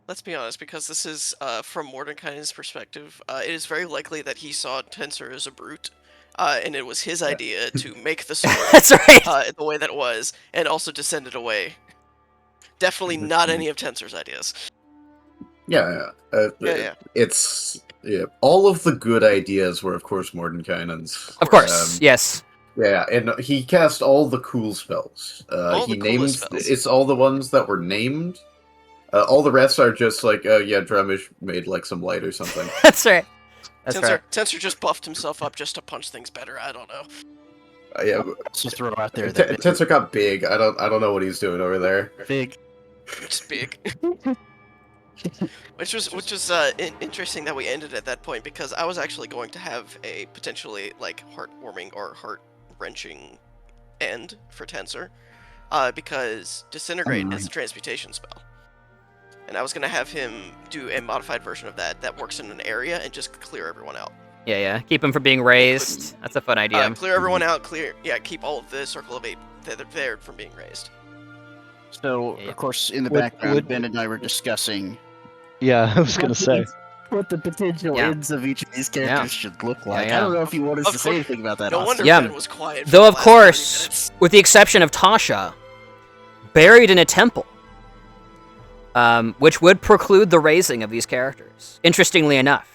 Let's be honest, because this is from Mordekainen's perspective, it is very likely that he saw Tensor as a brute, and it was his idea to make the sword That's right. the way that it was, and also to send it away. Definitely not any of Tensor's ideas. Yeah, Yeah. it's all of the good ideas were, of course, Mordenkainen's. Of course, yes. Yeah, and he cast all the cool spells. All He the named coolest spells. it's all the ones that were named. All the rest are just like, yeah, Drumish made like some light or something. That's right. That's right. Tensor just buffed himself up just to punch things better. I don't know. Yeah, Let's throw out there that Tensor got big. I don't know what he's doing over there. big. Just big. which was interesting that we ended at that point, because I was actually going to have a potentially like heartwarming or heart-wrenching end for Tensor, because Disintegrate is a transmutation spell, and I was gonna have him do a modified version of that works in an area and just clear everyone out. Yeah. Keep him from being raised. That's a fun idea. Clear everyone out. Keep all of the Circle of Eight there from being raised. So, Yeah. of course, in the Would- background, would- Ben and I were discussing Yeah, I was gonna say. what the potential Yeah. ends of each of these characters should look like. Yeah. I don't know if you want us Of to say course- anything about that. No Austin. wonder Yeah. Ben was quiet. For Though, the of last 30 course, minutes. with the exception of Tasha, buried in a temple, which would preclude the raising of these characters. Interestingly enough,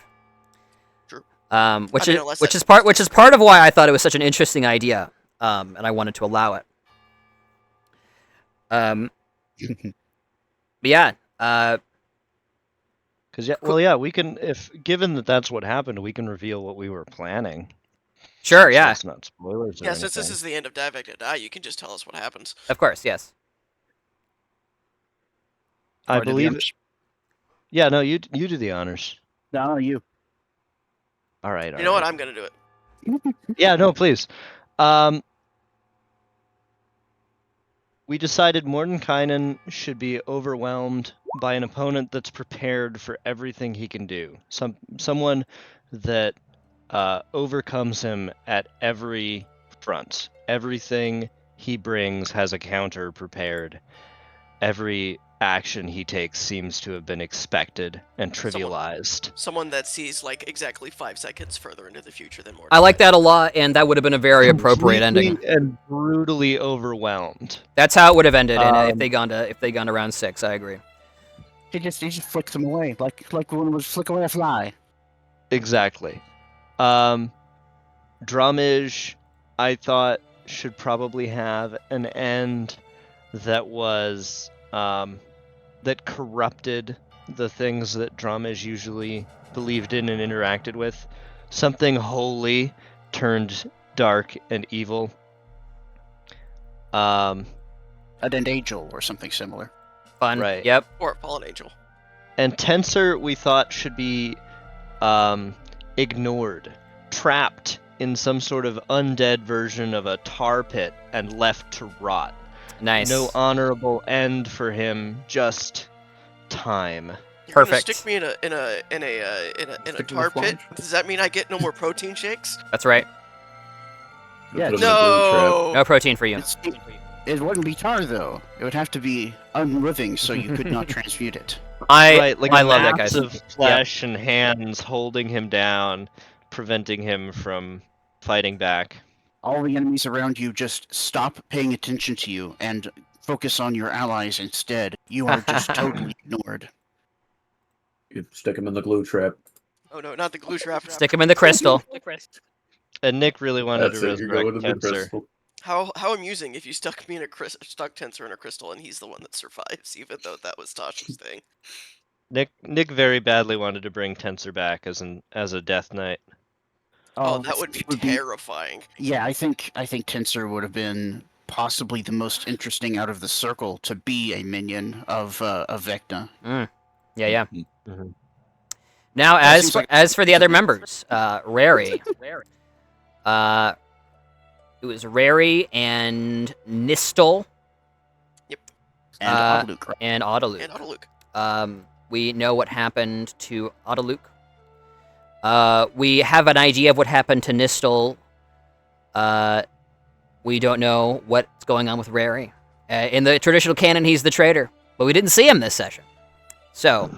True. which I is mean, unless which that- is part of why I thought it was such an interesting idea, and I wanted to allow it. But yeah, Because we can, if given that that's what happened, we can reveal what we were planning. sure, So yeah, it's not spoilers. or Yeah, since this anything. is the end of Die Vecna Die, you can just tell us what happens. of course, yes. I Or to the believe. honors. Yeah, no, you do the honors. No, you. All right. You know what? I'm gonna do it. Yeah, no, please. We decided Mordenkainen should be overwhelmed by an opponent that's prepared for everything he can do. Someone that overcomes him at every front. Everything he brings has a counter prepared. Every action he takes seems to have been expected and trivialized. Someone that sees like exactly 5 seconds further into the future than Mordecai. I like that a lot, and that would have been a very appropriate ending. Completely and brutally overwhelmed. That's how it would have ended if they gone to round 6. I agree. He just flicks them away, like when it was flick away a fly. Exactly. Drummage, I thought, should probably have an end that was that corrupted the things that Drummage usually believed in and interacted with. Something holy turned dark and evil. An angel or something similar. Fun. Right. Yep. Or Fallen Angel. And Tensor, we thought, should be ignored, trapped in some sort of undead version of a tar pit and left to rot. Nice. No honorable end for him, just time. You're Perfect. gonna stick me in a tar pit? Does that mean I get no more protein shakes? That's right. Yeah, Put him in a glue trap. No. No protein for you. It wouldn't be tar though. It would have to be unliving, so you could not transmute it. I like I a love that mass guy. of flesh and hands holding him down, preventing him from fighting back. All the enemies around you just stop paying attention to you and focus on your allies instead. You are just totally ignored. You stick him in the glue trap. Oh no, not the glue trap. Stick him in the crystal. And Nick really wanted That's to it. You're going resurrect to the Tensor. crystal. How amusing if you stuck me in stuck Tensor in a crystal and he's the one that survives, even though that was Tasha's thing. Nick very badly wanted to bring Tensor back as a Death Knight. Oh, that would be terrifying. Yeah, I think Tensor would have been possibly the most interesting out of the circle to be a minion of Vecna. Yeah. Mhm. Now, That as seems for, like- as for the other members, Rary. It was Rary and Nistel And Autoluke, right? and Autoluke. And Autoluke. We know what happened to Autoluke. We have an idea of what happened to Nistel. We don't know what's going on with Rary. In the traditional canon, he's the traitor, but we didn't see him this session. So,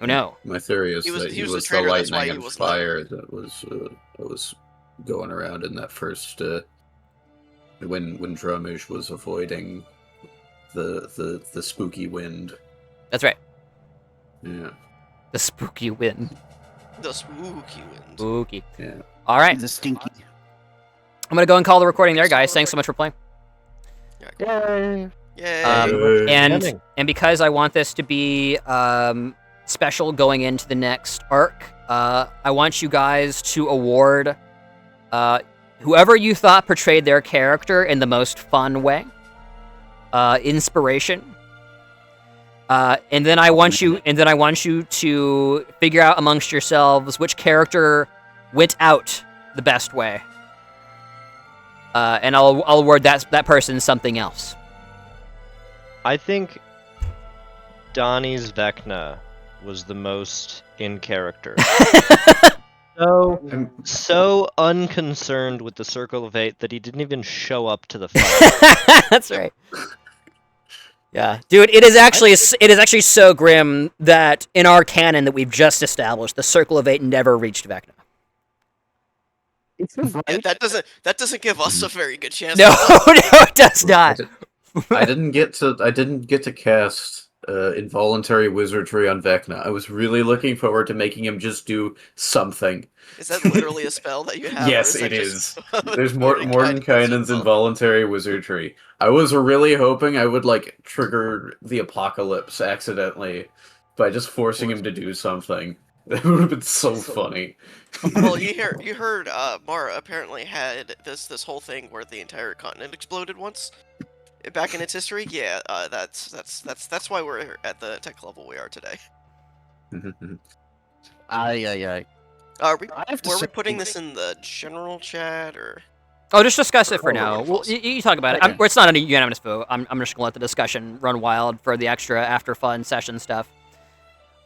who knows? My theory is He was- that he he was the was the traitor, that's why lightning he and was fire that was going around in that first when Drumish was avoiding the spooky wind. That's right. Yeah. The spooky wind. The spooky wind. Spooky. Yeah. All right. The stinky. I'm going to go and call the recording there, guys. Thanks so much for playing. Yay! Yay! And because I want this to be special going into the next arc, I want you guys to award whoever you thought portrayed their character in the most fun way, inspiration, and then I want you to figure out amongst yourselves which character went out the best way, and I'll award that person something else. I think Donnie's Vecna was the most in character. So unconcerned with the Circle of Eight that he didn't even show up to the fight. That's right. Yeah, dude, it is actually so grim that in our canon that we've just established, the Circle of Eight never reached Vecna. Yeah, that doesn't give us a very good chance. No, no, it does not. I didn't get to cast involuntary wizardry on Vecna. I was really looking forward to making him just do something. Is that literally a spell that you have? Yes, or it is. is. There's Mordenkainen's involuntary wizardry. I was really hoping I would like trigger the apocalypse accidentally by just forcing him to do something. That would have been so funny. Well, you heard Mara apparently had this whole thing where the entire continent exploded once back in its history. Yeah, that's why we're at the tech level we are today. Aye. Were say- we putting this in the general chat or? Oh, just discuss it for now. Well, you talk about it. Okay. It's not a unanimous vote. I'm just gonna let the discussion run wild for the extra after fun session stuff.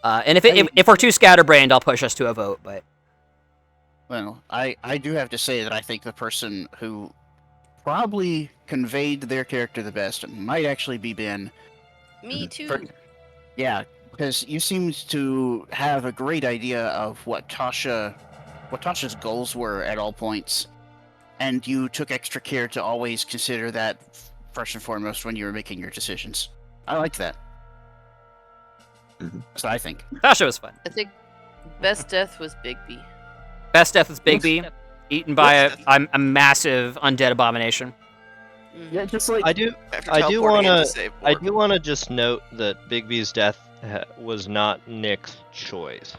And if we're too scatterbrained, I'll push us to a vote. But Well, I do have to say that I think the person who probably conveyed their character the best might actually be Ben. Me too. Yeah, because you seemed to have a great idea of what Tasha's goals were at all points, and you took extra care to always consider that first and foremost when you were making your decisions. I liked that. That's what I think. Tasha was fun. I think best death was Bigby. Best death was Bigby, eaten by a massive undead abomination. Yeah, just like I do Teleporting into save board. want to just note that Bigby's death was not Nick's choice.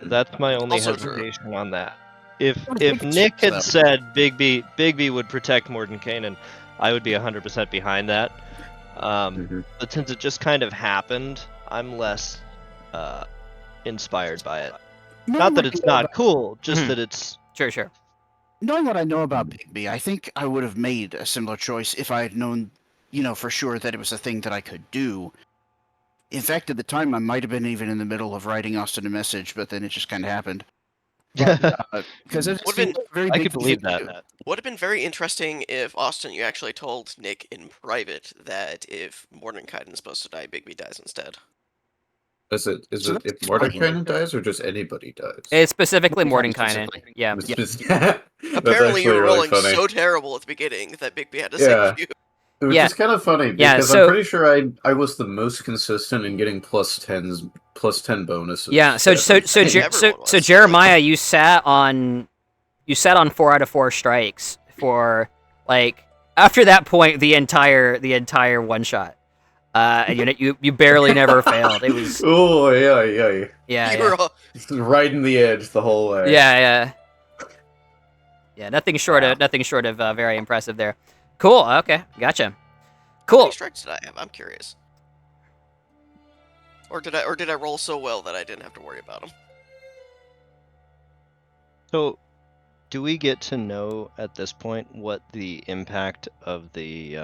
That's my only Also true. hesitation on that. If Nick's Nick choice, had though. said Bigby would protect Mordenkainen, I would be 100% behind that. But since it just kind of happened, I'm less inspired by it. Not that it's not cool, just that it's Sure. Knowing what I know about Bigby, I think I would have made a similar choice if I had known, for sure that it was a thing that I could do. In fact, at the time, I might have been even in the middle of writing Austin a message, but then it just kind of happened. Because it Would've seemed been- very I big could believe thing to that. do. Would have been very interesting if Austin, you actually told Nick in private that if Mordenkainen is supposed to die, Bigby dies instead. Is it So if that's fine. Mordenkainen dies or just anybody dies? It's specifically Mordenkainen Mordenkainen. specifically. Yeah. That's Apparently, you were really rolling funny. so terrible at the beginning that Bigby had to Yeah. save you. Which Yeah. is kind of funny because Yeah, so- I'm pretty sure I was the most consistent in getting plus 10 bonuses. Yeah. So Everyone was. Jeremiah, you sat on 4 out of 4 strikes for like after that point the entire one shot. You barely never failed. It was Oh yeah. You yeah. were all- It's riding the edge the whole way. Yeah. Nothing short of very impressive there. Cool. Okay, gotcha. How Cool. many strikes did I have? I'm curious. Or did I roll so well that I didn't have to worry about them? So, do we get to know at this point what the impact of the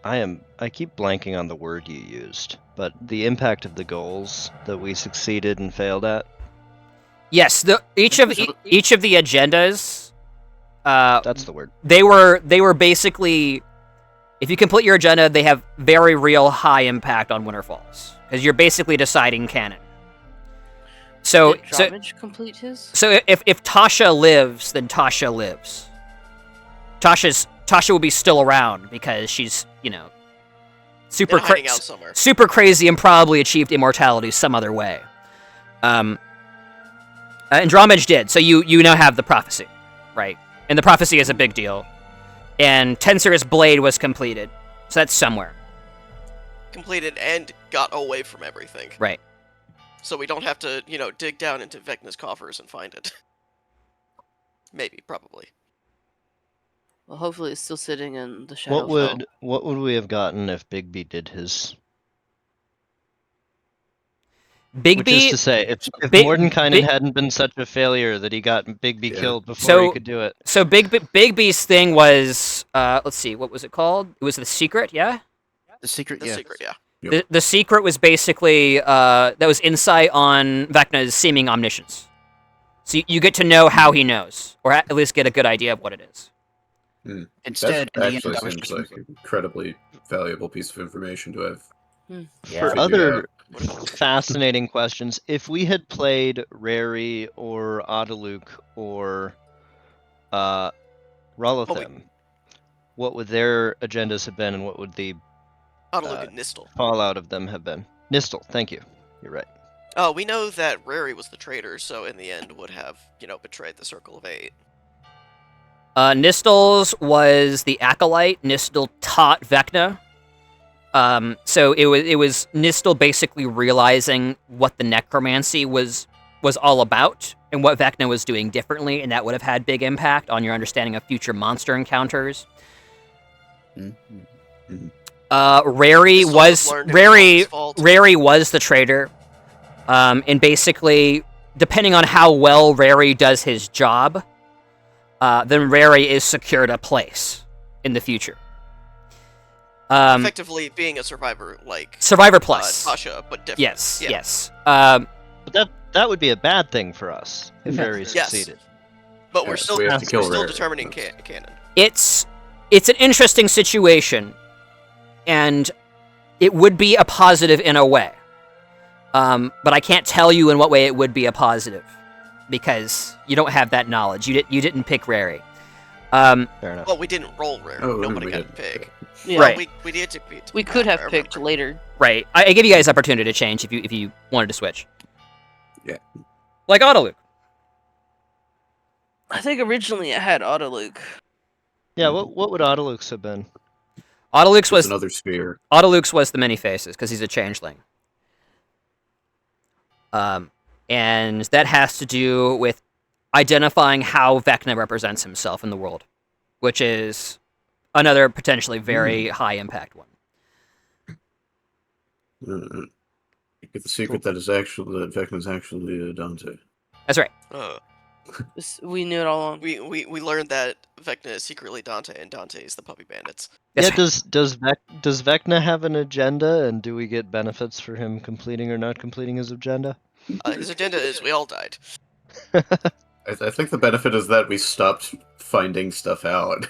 I keep blanking on the word you used, but the impact of the goals that we succeeded and failed at? Yes, each of the agendas. That's the word. They were basically, if you complete your agenda, they have very real high impact on Winter Falls because you're basically deciding canon. So Did Drawbridge complete his? So if Tasha lives, then Tasha lives. Tasha will be still around because she's, super hiding out somewhere. super crazy and probably achieved immortality some other way. Andromeda did, so you now have the prophecy, right? And the prophecy is a big deal. And Tensor's blade was completed, so that's somewhere. Completed and got away from everything. Right. So we don't have to, dig down into Vecna's coffers and find it. Maybe, probably. Well, hopefully it's still sitting in the shadow. What would we have gotten if Bigby did his? Which is to say, if Mordenkainen hadn't been such a failure that he got Bigby killed before he could do it. So Bigby's thing was, let's see, what was it called? It was The Secret, yeah? The Secret, The Secret, yeah. Yep. The Secret was basically, that was insight on Vecna's seeming omniscience. So you get to know how he knows, or at least get a good idea of what it is. Instead, that actually seems like an incredibly valuable piece of information to have. For other fascinating questions, if we had played Rary or Odaluk or Rulathim, what would their agendas have been, and what would the Odaluk and Nistel. fallout of them have been? Nistel, thank you. You're right. Oh, we know that Rary was the traitor, so in the end would have, betrayed the Circle of Eight. Nistel's was the acolyte. Nistel taught Vecna. So it was Nistel basically realizing what the necromancy was all about and what Vecna was doing differently, and that would have had big impact on your understanding of future monster encounters. Rary was the traitor, and basically, depending on how well Rary does his job, then Rary is secured a place in the future. Effectively being a survivor, like Survivor Plus. Tasha, but different. Yes. But that would be a bad thing for us if Rary succeeded. But we're still determining canon. It's an interesting situation, and it would be a positive in a way. But I can't tell you in what way it would be a positive, because you don't have that knowledge. You didn't pick Rary. Fair enough. Well, we didn't roll Rary. Nobody got to pick. Yeah. Right. We did to We could have picked later. Right. I give you guys opportunity to change if you wanted to switch. Yeah. Like Autoluke. I think originally it had Autoluke. Yeah, what would Autoluke's have been? Autoluke's was another sphere. Autoluke's was the many faces because he's a changeling. And that has to do with identifying how Vecna represents himself in the world, which is another potentially very high impact one. Get the secret that Vecna's actually Dante. That's right. We knew it all along. We learned that Vecna is secretly Dante, and Dante is the Puppy Bandits. That's Does Vecna have an agenda, and do we get benefits for him completing or not completing his agenda? His agenda is we all died. I think the benefit is that we stopped finding stuff out.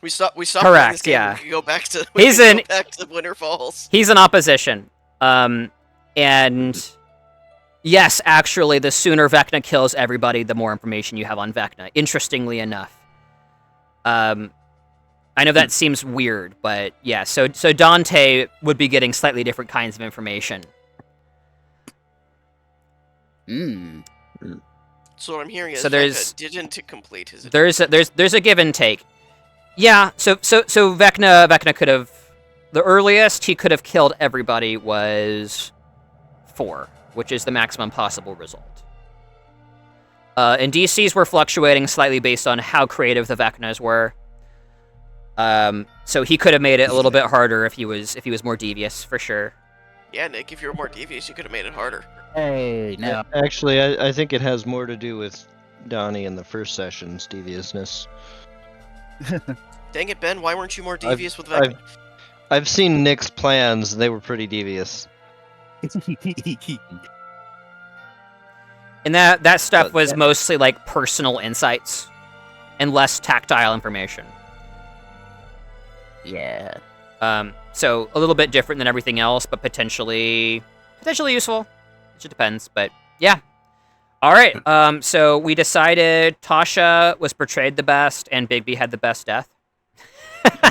We stopped. Correct, playing this game. yeah. We can go back to. Go back to Winter Falls. He's in opposition. And yes, actually, the sooner Vecna kills everybody, the more information you have on Vecna. Interestingly enough. I know that seems weird, but yeah. So Dante would be getting slightly different kinds of information. So what I'm hearing is there's Vecna didn't complete his agenda. There's a give and take. Yeah, so Vecna could have, the earliest he could have killed everybody was 4, which is the maximum possible result. And DCs were fluctuating slightly based on how creative the Vecnas were. So he could have made it a little bit harder if he was more devious, for sure. Yeah, Nick, if you were more devious, you could have made it harder. Hey, no. Actually, I think it has more to do with Donnie in the first session's deviousness. Dang it, Ben, why weren't you more devious with Vecna? I've seen Nick's plans, they were pretty devious. And that stuff But was mostly like personal insights and less tactile information. Yeah. So a little bit different than everything else, but potentially useful. It just depends, but yeah. All right. So we decided Tasha was portrayed the best, and Bigby had the best death.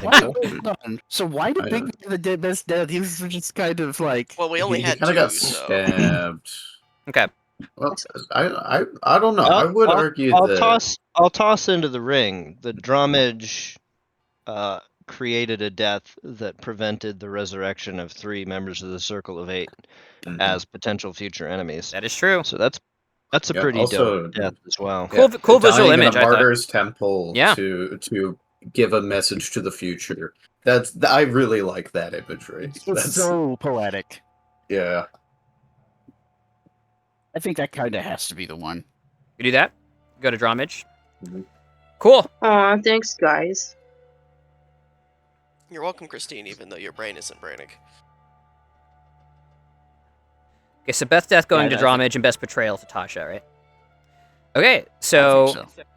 Why, hold on. So why did Big have the best death? He was just kind of like. Well, we only He had kind of two, got so stabbed. Okay. Well, I don't know. I would argue that I'll toss into the ring. The Dromage created a death that prevented the resurrection of 3 members of the Circle of 8 as potential future enemies. That is true. So that's a Yeah, pretty also- dope death as well. Cool visual dying image, in I a thought. martyr's temple Yeah. to give a message to the future. I really like that imagery. It's so poetic. Yeah. I think that kind of has to be the one. You do that? Go to Dromage. Mhm. Cool. Aw, thanks, guys. you're welcome, Christine, even though your brain isn't braining. Okay, so best death going to Yeah, I Dromage and best portrayal to Tasha, right? Okay, I so think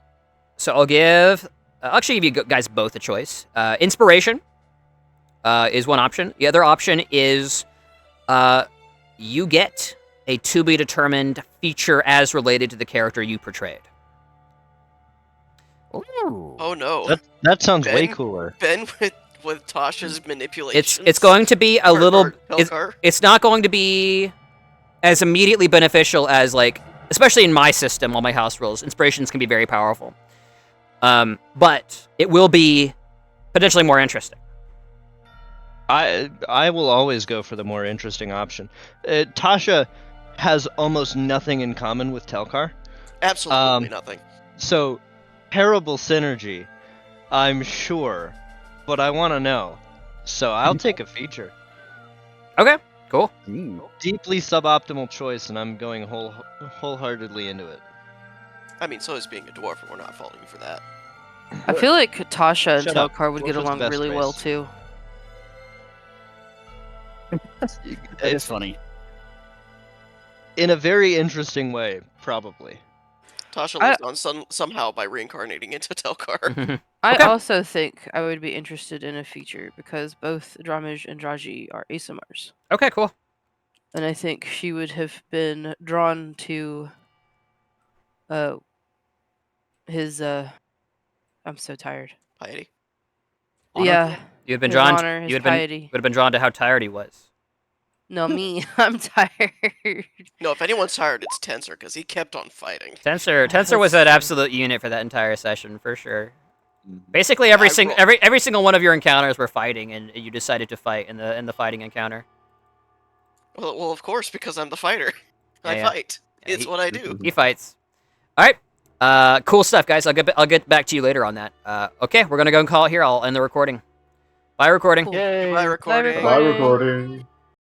so. I'll give. I'll actually give you guys both a choice. Inspiration is one option. The other option is you get a to be determined feature as related to the character you portrayed. Ooh. Oh no, That sounds way Ben? cooler. Ben with Tasha's manipulation. It's going to be a little. It's not going to be as immediately beneficial as like, especially in my system, all my house rules. Inspirations can be very powerful, but it will be potentially more interesting. I will always go for the more interesting option. Tasha has almost nothing in common with Telkar, absolutely nothing. so terrible synergy, I'm sure, but I want to know. So I'll take a feature. Okay, cool. Deeply suboptimal choice, and I'm going wholeheartedly into it. I mean, so is being a dwarf, and we're not faulting you for that. I feel like Tasha and Shut up. Telkar would Dwarf get is the along best really well race. too. That is funny. In a very interesting way, probably. Tasha I- lives on somehow by reincarnating into Telkar. Mm-hmm. I Okay. also think I would be interested in a feature because both Dramage and Draji are ASMRs. Okay, cool. And I think she would have been drawn to his I'm so tired. Piety. Honor? Yeah. You had been His drawn. honor, his you piety. would have been drawn to how tired he was. No, me. I'm tired. No, if anyone's tired, it's Tensor, because he kept on fighting. Tensor was That's that true. absolute unit for that entire session for sure. Basically, every single one of your encounters were fighting, and you decided to fight in the fighting encounter. Well, of course, because I'm the fighter. Yeah, I yeah. fight. Yeah, It's what I do. He fights. All right. Cool stuff, guys. I'll get back to you later on that. Okay, we're gonna go and call it here. I'll end the recording. Bye, recording. Cool. Yay. Goodbye, recording. recording. Bye, recording.